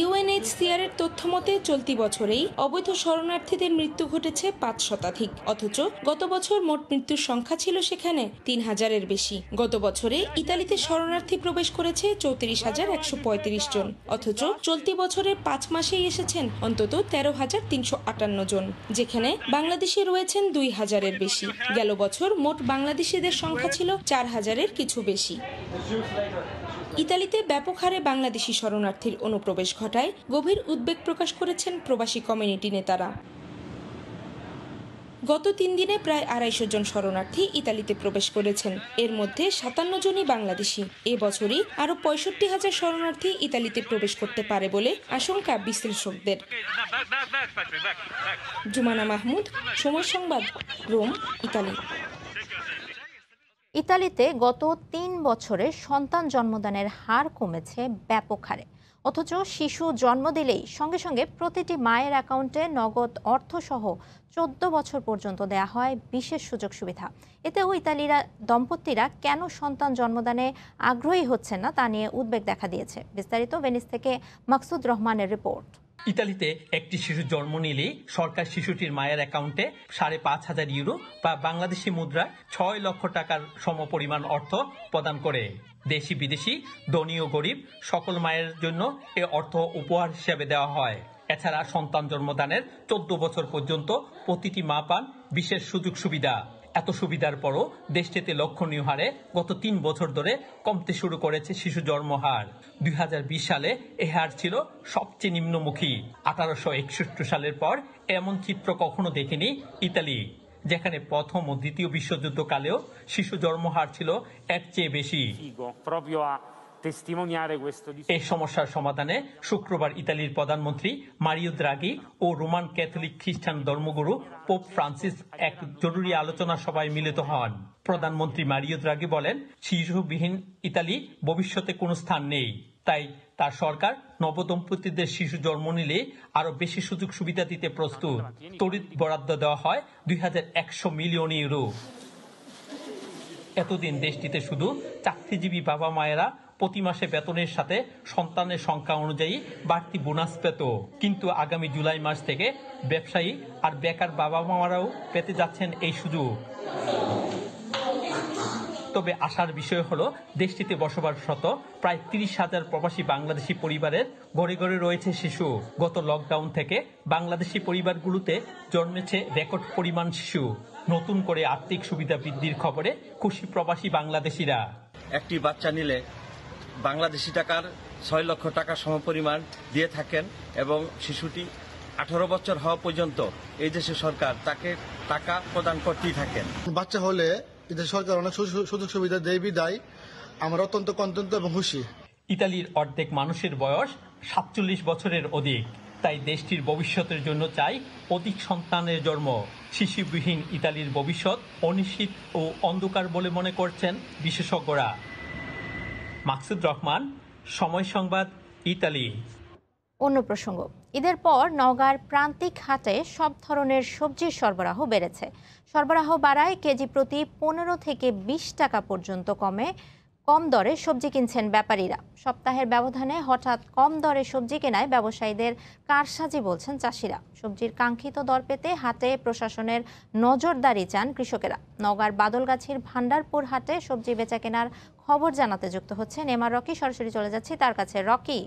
ইউএনএইচসিআর এর তথ্য মতে চলতি বছরেই অবৈধ শরণার্থীদের মৃত্যু ঘটেছে ৫ শতাধিক, অথচ গত বছর মোট মৃত্যুর সংখ্যা ছিল সেখানে ৩,০০০-এর বেশি। গত বছরে ইতালিতে শরণার্থী প্রবেশ করেছে ৩৪,১৩৫ জন, অথচ চলতি বছরের ৫ মাসেই এসেছেন অন্তত ১৩,৩৫৮ জন, যেখানে বাংলাদেশি রয়েছেন ২,০০০-এর বেশি। গেল বছর মোট বাংলাদেশিদের সংখ্যা ছিল ৪,০০০-এর কিছু বেশি। ইতালিতে ব্যাপক হারে বাংলাদেশি শরণার্থীর অনুপ্রবেশ ঘটায় গভীর উদ্বেগ প্রকাশ করেছেন প্রবাসী কমিউনিটি নেতারা। গত ৩ দিনে প্রায় ২৫০ জন শরণার্থী ইতালিতে প্রবেশ করেছেন, এর মধ্যে ৫৭ জনই বাংলাদেশি। এ বছরই আরও ৬৫,০০০ শরণার্থী ইতালিতে প্রবেশ করতে পারে বলে আশঙ্কা বিশ্লেষকদের। জুমানা মাহমুদ, সময় সংবাদ, রোম, ইতালি। ইতালিতে গত ৩ বছরে সন্তান জন্মদানের হার কমেছে ব্যাপক হারে, অথচ শিশু জন্ম দিলেই সঙ্গে সঙ্গে প্রতিটি মায়ের অ্যাকাউন্টে নগদ অর্থসহ ১৪ বছর পর্যন্ত দেয়া হয় বিশেষ সুযোগ সুবিধা। এতেও ইতালিরা দম্পতিরা কেন সন্তান জন্মদানে আগ্রহী হচ্ছেন না তা নিয়ে উদ্বেগ দেখা দিয়েছে। বিস্তারিত ভেনিস থেকে মাকসুদ রহমানের রিপোর্ট। ইতালিতে একটি শিশু জন্ম নিলেই সরকার শিশুটির মায়ের অ্যাকাউন্টে ৫,৫০০ ইউরো বা বাংলাদেশি মুদ্রায় ৬ লক্ষ টাকার সমপরিমাণ অর্থ প্রদান করে। দেশি বিদেশি, ধনী ও গরিব সকল মায়ের জন্য এ অর্থ উপহার হিসেবে দেওয়া হয়। এছাড়া সন্তান জন্মদানের ১৪ বছর পর্যন্ত প্রতিটি মা পান বিশেষ সুযোগ সুবিধা। এত সুবিধার পরও দেশটিতে লক্ষণীয় হারে গত ৩ বছর ধরে কমতে শুরু করেছে শিশু জন্মহার। ২০২০ সালে এ হার ছিল সবচেয়ে নিম্নমুখী। ১৮৬১ সালের পর এমন চিত্র কখনো দেখেনি ইতালি, যেখানে প্রথম ও দ্বিতীয় বিশ্বযুদ্ধকালেও শিশু জন্মহার ছিল এর চেয়ে বেশি। এই সমস্যার সমাধানে শুক্রবার ইতালির প্রধানমন্ত্রী মারিও দ্রাগি ও রোমান ক্যাথলিক খ্রিস্টান ধর্মগুরু পোপ ফ্রান্সিস এক জরুরি আলোচনা সভায় মিলিত হন। প্রধানমন্ত্রী মারিও দ্রাগি বলেন, শিশুবিহীন ইতালি ভবিষ্যতে কোনো স্থান নেই, তাই তার সরকার নবদম্পতিদের শিশু জন্ম নিলে আরো বেশি সুযোগ সুবিধা দিতে প্রস্তুত। তড়িৎ বরাদ্দ দেওয়া হয় ২,১০০ মিলিয়ন ইউরো। এতদিন দেশটিতে শুধু চাকরিজীবী বাবা মায়েরা প্রতি মাসে বেতনের সাথে সন্তানের সংখ্যা অনুযায়ী বাড়তি বোনাস পেত, কিন্তু আগামী জুলাই মাস থেকে ব্যবসায়ী আর বেকার বাবা মারাও পেতে যাচ্ছেন এই সুযোগ। তবে আশার বিষয় হলো দেশটিতে বসবাসরত প্রায় ৩০,০০০ প্রবাসী বাংলাদেশি পরিবারের ঘরে ঘরে রয়েছে শিশু। গত লকডাউন থেকে বাংলাদেশি পরিবারগুলোতে জন্মেছে রেকর্ড পরিমাণ শিশু। নতুন করে আর্থিক সুবিধা বৃদ্ধির খবরে খুশি প্রবাসী বাংলাদেশিরা। একটি বাচ্চা নিলে বাংলাদেশি টাকার ৬ লক্ষ টাকা সমপরিমাণ দিয়ে থাকেন এবং শিশুটি 18 বছর হওয়া পর্যন্ত এই দেশের সরকার তাকে টাকা প্রদান করতেই থাকেন। বাচ্চা হলে এদের সরকার অনেক সুযোগ সুবিধা দেয় বিদায় আমরা অত্যন্ত কন্টেন্ট এবং খুশি। ইতালির অর্ধেক মানুষের বয়স ৪৭ বছরের অধিক, তাই দেশটির ভবিষ্যতের জন্য চাই অধিক সন্তানের জন্ম। শিশুবিহীন ইতালির ভবিষ্যৎ অনিশ্চিত ও অন্ধকার বলে মনে করছেন বিশেষজ্ঞরা। মাকসুদ রহমান, সময় সংবাদ, ইতালি। অন্য প্রসঙ্গ, ঈদের পর নওগাঁর প্রান্তিক হাটে সব ধরনের সবজির সরবরাহ বেড়েছে। সরবরাহ বাড়ায় কেজি প্রতি ১৫ থেকে ২০ টাকা পর্যন্ত কম দরে সবজি কিনছেন ব্যাপারীরা। সপ্তাহের ব্যবধানে হঠাৎ কম দরে সবজি কেনায় ব্যবসায়ীদের কারসাজি বলছেন চাষিরা। সবজির কাঙ্ক্ষিত দর পেতে হাটে প্রশাসনের নজরদারি চান কৃষকেরা। নওগাঁর বাদলগাছির ভান্ডারপুর হাটে সবজি বেচা কেনার খবর জানাতে যুক্ত হচ্ছে নেমার রকি। সরাসরি চলে যাচ্ছি তার কাছে। রকি,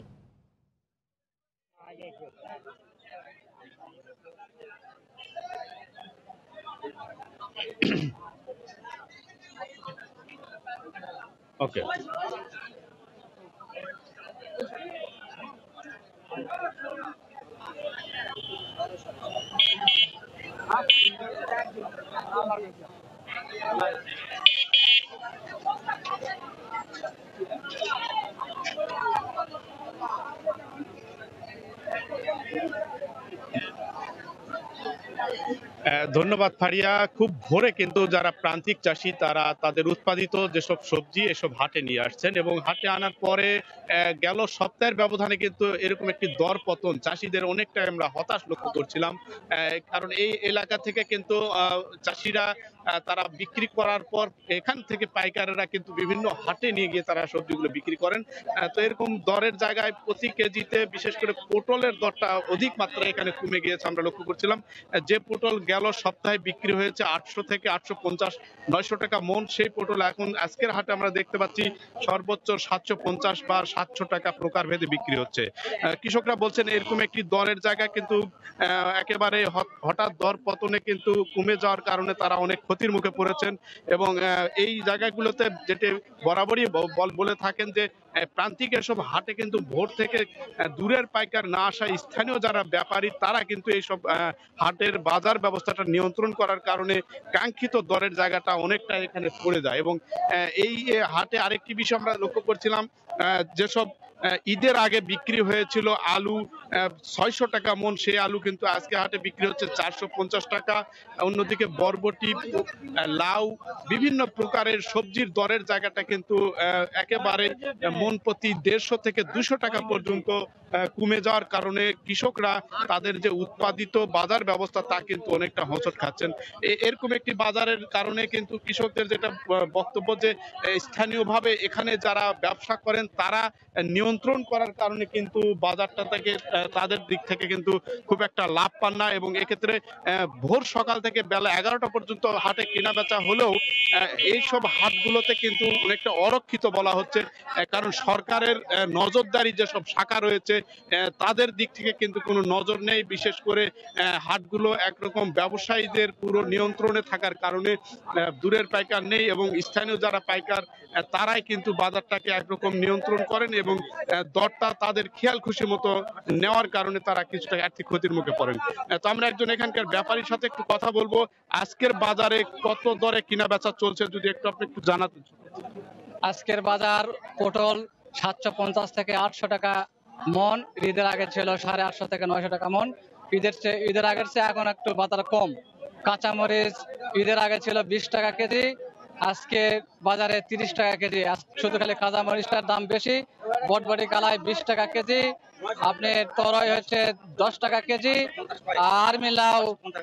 ওকে, ধন্যবাদ ফারিয়া। খুব ভোরে কিন্তু যারা প্রান্তিক চাষি তারা তাদের উৎপাদিত যেসব সবজি এসব হাটে নিয়ে আসছেন এবং হাটে আনার পরে গেল সপ্তাহের ব্যবধানে কিন্তু এরকম একটি দর পতন চাষিদের অনেকটাই আমরা হতাশ লক্ষ্য করছিলাম। কারণ এই এলাকা থেকে কিন্তু চাষিরা তারা বিক্রি করার পর এখান থেকে পাইকারেরা কিন্তু বিভিন্ন হাটে নিয়ে গিয়ে তারা সবজিগুলো বিক্রি করেন। তো এরকম দরের জায়গায় প্রতি কেজিতে বিশেষ করে পটলের দরটা অধিক মাত্রায় এখানে কমে গিয়েছে আমরা লক্ষ্য করছিলাম। যে পটল গেল সপ্তাহে বিক্রি হয়েছে 800 থেকে 850 900 টাকা মন, সেই পটল এখন আজকের হাটে আমরা দেখতে পাচ্ছি সর্বোচ্চ 750 বা 700 টাকা প্রকারভেদে বিক্রি হচ্ছে। কৃষকরা বলছেন এরকম একটি দরের জায়গা কিন্তু একেবারে হঠাৎ দর পতনে কিন্তু কমে যাওয়ার কারণে তারা অনেক ক্ষতির মুখে পড়েছেন এবং এই জায়গাগুলোতে যেটি বরাবরই বলে থাকেন যে প্রান্তিক এসব হাটে কিন্তু ভোর থেকে দূরের পাইকার না আসা স্থানীয় যারা ব্যাপারী তারা কিন্তু এইসব হাটের বাজার ব্যবস্থাটা নিয়ন্ত্রণ করার কারণে কাঙ্ক্ষিত দরের জায়গাটা অনেকটা এখানে পড়ে যায়। এবং এই হাটে আরেকটি বিষয় আমরা লক্ষ্য করছিলাম, যেসব ঈদের আগে বিক্রি হয়েছিল আলু 600 টাকা মন, সেই আলু কিন্তু আজকে হাটে বিক্রি হচ্ছে 450 টাকা। অন্যদিকে বরবটি, লাউ, বিভিন্ন প্রকারের সবজির দরের জায়গাটা কিন্তু একেবারে মন প্রতি 150 থেকে 200 টাকা পর্যন্ত কমে যাওয়ার কারণে কৃষকরা তাদের যে উৎপাদিত বাজার ব্যবস্থা তা কিন্তু অনেকটা হোঁচট খাচ্ছেন। এরকম একটি বাজারের কারণে কিন্তু কৃষকদের যেটা বক্তব্য যে স্থানীয়ভাবে এখানে যারা ব্যবসা করেন তারা নিয়ন্ত্রণ করার কারণে কিন্তু বাজারটা থেকে তাদের দিক থেকে কিন্তু খুব একটা লাভ পান না এবং এক্ষেত্রে ভোর সকাল থেকে বেলা 11টা পর্যন্ত হাটে কেনা বেচা হলেও এইসব হাটগুলোতে কিন্তু অনেকটা অরক্ষিত বলা হচ্ছে, কারণ সরকারের নজরদারি যেসব শাখা রয়েছে তাদের দিক থেকে কিন্তু কোনো নজর নেই। বিশেষ করে হাটগুলো একরকম ব্যবসায়ীদের পুরো নিয়ন্ত্রণে থাকার কারণে দূরের পাইকার নেই এবং স্থানীয় যারা পাইকার তারাই কিন্তু বাজারটাকে একরকম নিয়ন্ত্রণ করেন এবং দরটা তাদের খেয়াল খুশি মতো নেওয়ার কারণে তারা কিছুটা আর্থিক ক্ষতির মুখে পড়েন। তো আমরা একজন এখানকার ব্যাপারীর সাথে একটু কথা বলবো, আজকের বাজারে কত দরে কিনা বেচা চলছে যদি একটু আপনি একটু জানাতেন। আজকের বাজার পটল 750 থেকে 800 টাকা মন, ঈদের আগে ছিল 850 থেকে 900 টাকা মন। ঈদের আগের চেয়ে এখন একটু বাজার কম। কাঁচামরিচ ঈদের আগে ছিল 20 টাকা কেজি, আজকে বাজারে 30 টাকা কেজি। শুধু খালি কাঁচামরিচটার দাম বেশি। বটবটি কালাই 20 টাকা কেজি, আপনি তরই হচ্ছে 10 টাকা কেজি, আর মিলাও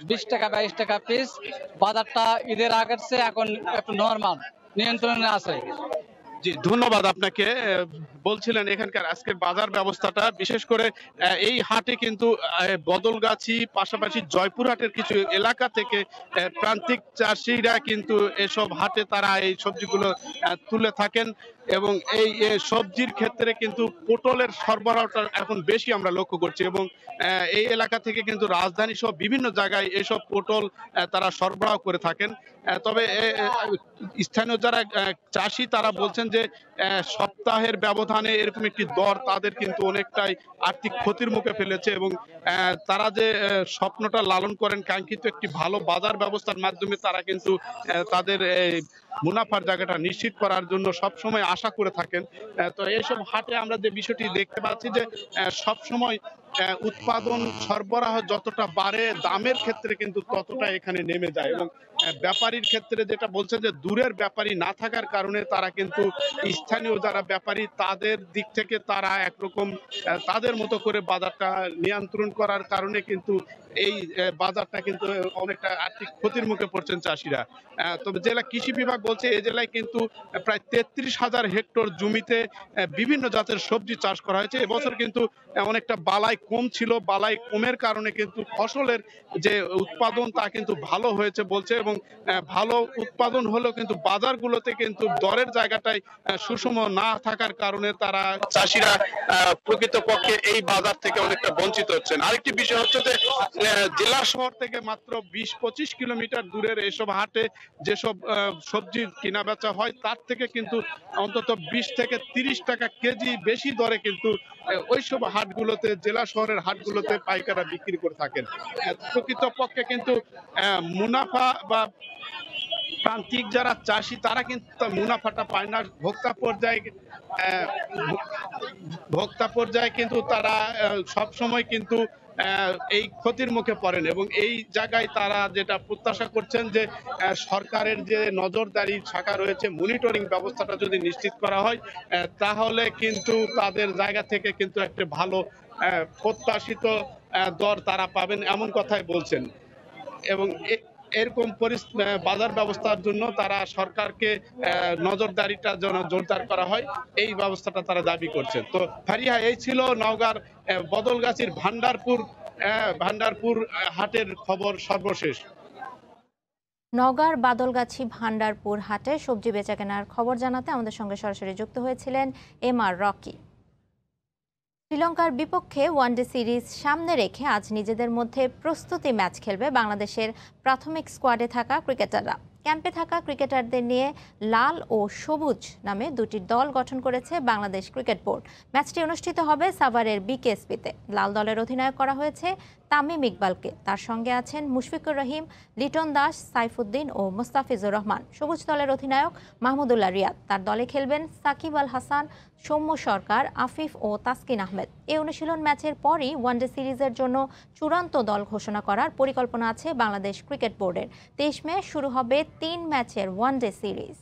20 টাকা 22 টাকা পিস। বাজারটা ঈদের আগের চেয়ে এখন একটু নরমাল, নিয়ন্ত্রণে আছে। জি, ধন্যবাদ আপনাকে। বলছিলেন এখানকার আজকের বাজার ব্যবস্থাটা, বিশেষ করে এই হাটে কিন্তু বদলগাছি পাশাপাশি জয়পুরহাটের কিছু এলাকা থেকে প্রান্তিক চাষিরা কিন্তু এসব হাটে তারা এই সবজিগুলো তুলে থাকেন এবং এই সবজির ক্ষেত্রে কিন্তু পটলের সরবরাহটা এখন বেশি আমরা লক্ষ্য করছি এবং এই এলাকা থেকে কিন্তু রাজধানী সহ বিভিন্ন জায়গায় এসব পটল তারা সরবরাহ করে থাকেন। তবে স্থানীয় যারা চাষি তারা বলছেন যে সপ্তাহের ব্যবধানে এরকম একটি দর তাদের কিন্তু অনেকটাই আর্থিক ক্ষতির মুখে ফেলেছে এবং তারা যে স্বপ্নটা লালন করেন কাঙ্ক্ষিত একটি ভালো বাজার ব্যবস্থার মাধ্যমে তারা কিন্তু তাদের মুনাফার জায়গাটা নিশ্চিত করার জন্য সবসময় আশা করে থাকেন। তো এইসব হাটে আমরা যে বিষয়টি দেখতে পাচ্ছি যে সবসময় উৎপাদন সরবরাহ যতটা বাড়ে দামের ক্ষেত্রে কিন্তু ততটা এখানে নেমে যায় এবং ব্যাপারীর ক্ষেত্রে যেটা বলছেন যে দূরের ব্যাপারী না থাকার কারণে তারা কিন্তু স্থানীয় যারা ব্যাপারী তাদের দিক থেকে তারা একরকম তাদের মতো করে বাজারটা নিয়ন্ত্রণ করার কারণে কিন্তু এই বাজারটা কিন্তু অনেকটা আর্থিক ক্ষতির মুখে পড়ছেন চাষিরা। তবে জেলা কৃষি বিভাগ বলছে এই জেলায় কিন্তু প্রায় 33,000 হেক্টর জমিতে বিভিন্ন জাতের সবজি চাষ করা হয়েছে। এবছর কিন্তু অনেকটা বালাই কম ছিল, বালাই কমের কারণে কিন্তু ফসলের যে উৎপাদন তা কিন্তু ভালো হয়েছে বলছে এবং ভালো উৎপাদন হলেও কিন্তু বাজারগুলোতে কিন্তু দরের জায়গাটাই সুষম না থাকার কারণে তারা চাষিরা প্রকৃতপক্ষে এই বাজার থেকে অনেকটা বঞ্চিত হচ্ছেন। আরেকটি বিষয় হচ্ছে যে জেলা শহর থেকে মাত্র 20-25 কিলোমিটার দূরের এসব হাটে যেসব সবজির কেনা বেচা হয় তার থেকে কিন্তু অন্তত 20 থেকে 30 টাকা কেজি বেশি দরে কিন্তু ওইসব হাটগুলোতে জেলা শহরের হাটগুলোতে পাইকাররা বিক্রি করে থাকেন। প্রকৃতপক্ষে কিন্তু মুনাফা বা প্রান্তিক যারা চাষি তারা কিন্তু মুনাফাটা পায় না, ভোক্তা পর্যায়ে কিন্তু তারা সব সময় কিন্তু এই ক্ষতির মুখে পড়েন এবং এই জায়গায় তারা যেটা প্রত্যাশা করছেন যে সরকারের যে নজরদারি শাখা রয়েছে মনিটরিং ব্যবস্থাটা যদি নিশ্চিত করা হয় তাহলে কিন্তু তাদের জায়গা থেকে কিন্তু একটা ভালো প্রত্যাশিত দর তারা পাবেন এমন কথাই বলছেন। এবং এরকম বাজার ব্যবস্থার জন্য তারা সরকারকে নজরদারিটা যেন জোরদার করা হয়, এই ব্যবস্থাটা তারা দাবি করছে। তো ফারিয়া, এই ছিল নওগাঁর বদলগাছীর ভান্ডারপুর হাটের খবর সর্বশেষ। নওগাঁর বাদলগাছি ভান্ডারপুর হাটে সবজি বেচাকেনার খবর জানাতে আমাদের সঙ্গে সরাসরি যুক্ত হয়েছিলেন MR রকি। শ্রীলঙ্কার বিপক্ষে ওয়ানডে সিরিজ সামনে রেখে আজ নিজেদের মধ্যে প্রস্তুতি ম্যাচ খেলবে বাংলাদেশের প্রাথমিক স্কোয়াডে থাকা ক্রিকেটাররা। ক্যাম্পে থাকা ক্রিকেটারদের নিয়ে লাল ও সবুজ নামে দুটি দল গঠন করেছে বাংলাদেশ ক্রিকেট বোর্ড। ম্যাচটি অনুষ্ঠিত হবে সাভারের বিকেএসপিতে। লাল দলের অধিনায়ক করা হয়েছে তামিম ইকবালকে, তার সঙ্গে আছেন মুশফিকুর রহিম, লিটন দাস, সাইফুদ্দিন ও মোস্তাফিজুর রহমান। সবুজ দলের অধিনায়ক মাহমুদুল্লাহ রিয়াদ, তার দলে খেলবেন সাকিব আল হাসান, সৌম্য সরকার, আফিফ ও তাসকিন আহমেদ। এই অনুশীলন ম্যাচের পরই ওয়ানডে সিরিজের জন্য চূড়ান্ত দল ঘোষণা করার পরিকল্পনা আছে বাংলাদেশ ক্রিকেট বোর্ডের। 23 মে শুরু হবে 3 ম্যাচের ওয়ানডে সিরিজ।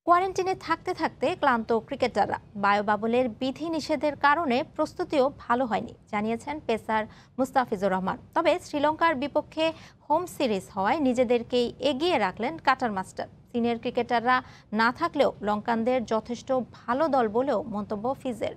কোয়ারেন্টিনে থাকতে থাকতে ক্লান্ত ক্রিকেটাররা। বায়ুবাবলের বিধি নিষেধের কারণে প্রস্তুতিও ভালো হয়নি জানিয়েছেন পেসার মুস্তাফিজুর রহমান। তবে শ্রীলঙ্কার বিপক্ষে হোম সিরিজ হওয়ায় নিজেদেরকেই এগিয়ে রাখলেন কাটার মাস্টার। সিনিয়র ক্রিকেটাররা না থাকলেও লঙ্কানদের যথেষ্ট ভালো দল বলেও মন্তব্য ফিজের।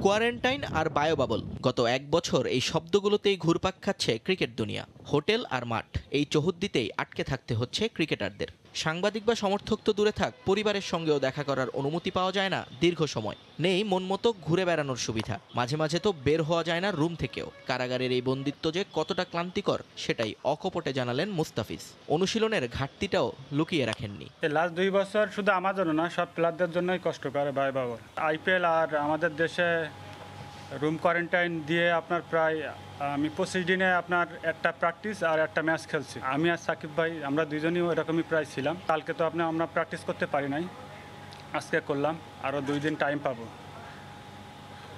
কোয়ারেন্টাইন আর বায়োবাবল, গত 1 বছর এই শব্দগুলোতেই ঘুরপাক খাচ্ছে ক্রিকেট দুনিয়া। হোটেল আর মাঠ, এই চৌহদ্দিতেই আটকে থাকতে হচ্ছে ক্রিকেটারদের। সাংবাদিক বা সমর্থক তো দূরে থাক, পরিবারের সঙ্গেও দেখা করার অনুমতি পাওয়া যায় না দীর্ঘ সময়। নেই মন মতো ঘুরে বেড়ানোর সুবিধা, মাঝে মাঝে তো বের হওয়া যায় না রুম থেকেও। কারাগারের এই বন্দিত্ব যে কতটা ক্লান্তিকর সেটাই অকপটে জানালেন মুস্তাফিজ। অনুশীলনের ঘাটতিটাও লুকিয়ে রাখেননি। লাস্ট 2 বছর শুধু আমার জন্য না, সব প্লেয়ারদের জন্যই কষ্টকর বায়ুবাবল। IPL আর আমাদের দেশে রুম কোয়ারেন্টাইন দিয়ে আপনার প্রায় আমি 25 দিনে আপনার একটা প্র্যাকটিস আর একটা ম্যাচ খেলছি। আমি আর সাকিব ভাই আমরা দুইজনই এরকমই প্রায় ছিলাম। কালকে তো আমরা প্র্যাকটিস করতে পারি নাই, আজকে করলাম। আরও 2 দিন টাইম পাবো,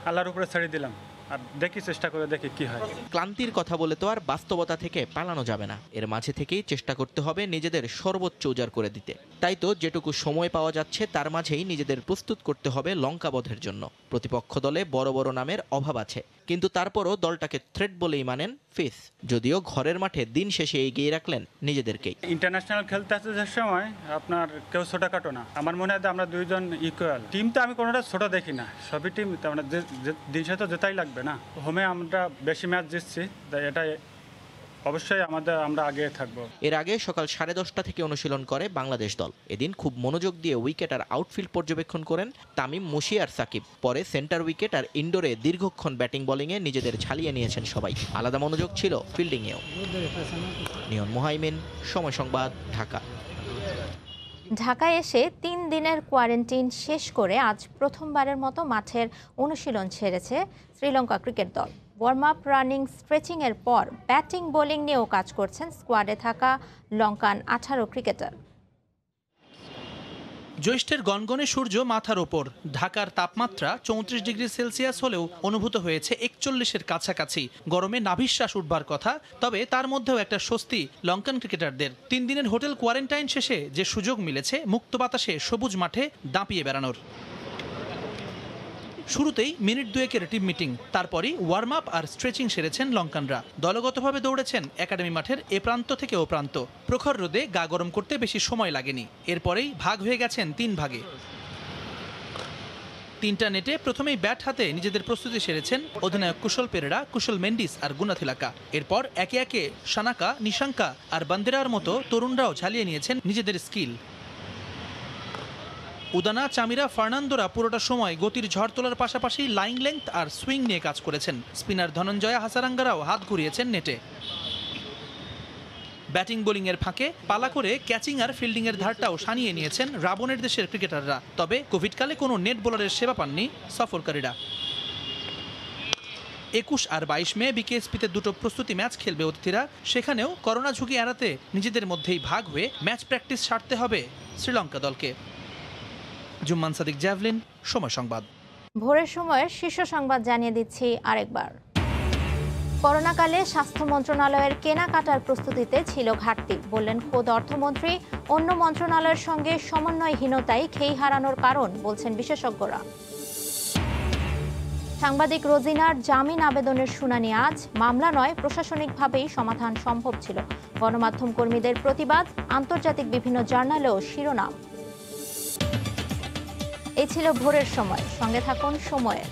আল্লাহর উপরে ছেড়ে দিলাম। আর দেখি, চেষ্টা করে দেখি কি হয়। ক্লান্তির কথা বলে তো আর বাস্তবতা থেকে পালানো যাবে না। এর মাঝে থেকেই চেষ্টা করতে হবে নিজেদের সর্বোচ্চ উজাড় করে দিতে। তাই তো যেটুকু সময় পাওয়া যাচ্ছে তার মাঝেই নিজেদের প্রস্তুত করতে হবে লঙ্কাবধের জন্য। প্রতিপক্ষ দলে বড় বড় নামের অভাব আছে, কিন্তু তারপরও দলটাকে থ্রেট বলেই মানেন ফিস। যদিও ঘরের মাঠে দিন শেষে এগিয়ে রাখলেন নিজেদেরকেই। ইন্টারন্যাশনাল খেলতে আসতে সময় আপনার কেউ ছোটখাটো না, আমার মনে হয় আমরা দুইজন ইকুয়াল। টিম তো আমি কোনোটা ছোট দেখি না, সবই টিম। দিন শেষে তো জেতাই লাগবে না। হোমে আমরা বেশি ম্যাচ জিতছি, এটা অবশ্যই আমরা আগে থাকবো। এর আগে সকাল 10:30 থেকে অনুশীলন করে বাংলাদেশ দল। এদিন খুব মনোযোগ দিয়ে উইকেট আর আউটফিল্ড পর্যবেক্ষণ করেন তামিম, মুশি আর সাকিব। পরে সেন্টার উইকেট আর ইনডোরে দীর্ঘক্ষণ ব্যাটিং বোলিংয়ে নিজেদের ঝালিয়ে নিয়েছেন সবাই। আলাদা মনোযোগ ছিল ফিল্ডিংয়েও। নিয়ন মুহাইমিন, সময় সংবাদ, ঢাকা। ঢাকায় এসে 3 দিনের কোয়ারেন্টাইন শেষ করে আজ প্রথমবারের মতো মাঠের অনুশীলন ছেড়েছে শ্রীলঙ্কা ক্রিকেট দল। ওয়ার্ম আপ, রানিং, স্ট্রেচিং এর পর ব্যাটিং বোলিং নিয়েও কাজ করছেন স্কোয়াডে থাকা লঙ্কান 18 ক্রিকেটার। জ্যৈষ্ঠের গনগনে সূর্য মাথার ওপর। ঢাকার তাপমাত্রা 34 ডিগ্রি সেলসিয়াস হলেও অনুভূত হয়েছে 41-এর কাছাকাছি। গরমে নাভিশ্বাস উঠবার কথা, তবে তার মধ্যেও একটা স্বস্তি লঙ্কান ক্রিকেটারদের। 3 দিনের হোটেল কোয়ারেন্টাইন শেষে যে সুযোগ মিলেছে মুক্ত বাতাসে সবুজ মাঠে দাপিয়ে বেড়ানোর। শুরুতেই মিনিট 2-এর টিম মিটিং, তারপরই ওয়ার্ম আপ আর স্ট্রেচিং সেরেছেন লঙ্কানরা। দলগতভাবে দৌড়েছেন একাডেমি মাঠের এ প্রান্ত থেকে ও প্রান্ত। প্রখর রোদে গা গরম করতে বেশি সময় লাগেনি। এরপরেই ভাগ হয়ে গেছেন 3 ভাগে। 3টা নেটে প্রথমেই ব্যাট হাতে নিজেদের প্রস্তুতি সেরেছেন অধিনায়ক কুশল পেরেরা, কুশল মেন্ডিস আর গুনাথিলাকা। এরপর একে একে সানাকা, নিশাঙ্কা আর বান্দেরার মতো তরুণরাও ঝালিয়ে নিয়েছেন নিজেদের স্কিল। উদানা, চামিরা, ফার্নান্দোরা পুরোটা সময় গতির ঝড় তোলার পাশাপাশি লাইন লেংথ আর সুইং নিয়ে কাজ করেছেন। স্পিনার ধনঞ্জয়া হাসারাঙ্গারাও হাত ঘুরিয়েছেন নেটে। ব্যাটিং বোলিংয়ের ফাঁকে পালা করে ক্যাচিং আর ফিল্ডিংয়ের ধারটাও সানিয়ে নিয়েছেন রাবণের দেশের ক্রিকেটাররা। তবে কোভিডকালে কোনো নেট বোলারের সেবা পাননি সফরকারীরা। 21 আর 22 মে বিকেএসপিতে 2টো প্রস্তুতি ম্যাচ খেলবে অতিথিরা। সেখানেও করোনা ঝুঁকি এড়াতে নিজেদের মধ্যেই ভাগ হয়ে ম্যাচ প্র্যাকটিস সারতে হবে শ্রীলঙ্কা দলকে। জুম্মান সাদিক, জ্যাভলিন, সময় সংবাদ। ভোরের সময়ের শীর্ষ সংবাদ জানিয়ে দিচ্ছি আরেকবার। করোনাকালে স্বাস্থ্য মন্ত্রণালয়ের কেনাকাটার প্রস্তুতিতে ছিল ঘাটতি, বললেন খোদ অর্থমন্ত্রী। অন্য মন্ত্রণালয়ের সঙ্গে সমন্বয়হীনতাই খেই হারানোর কারণ বলছেন বিশেষজ্ঞরা। সাংবাদিক রোজিনার জামিন আবেদনের শুনানি আজ। মামলা নয়, প্রশাসনিকভাবেই সমাধান সম্ভব ছিল। গণমাধ্যম কর্মীদের প্রতিবাদ, আন্তর্জাতিক বিভিন্ন জার্নালেও শিরোনাম। এই ছিল ভোরের সময়। সঙ্গে থাকুন সময়ে।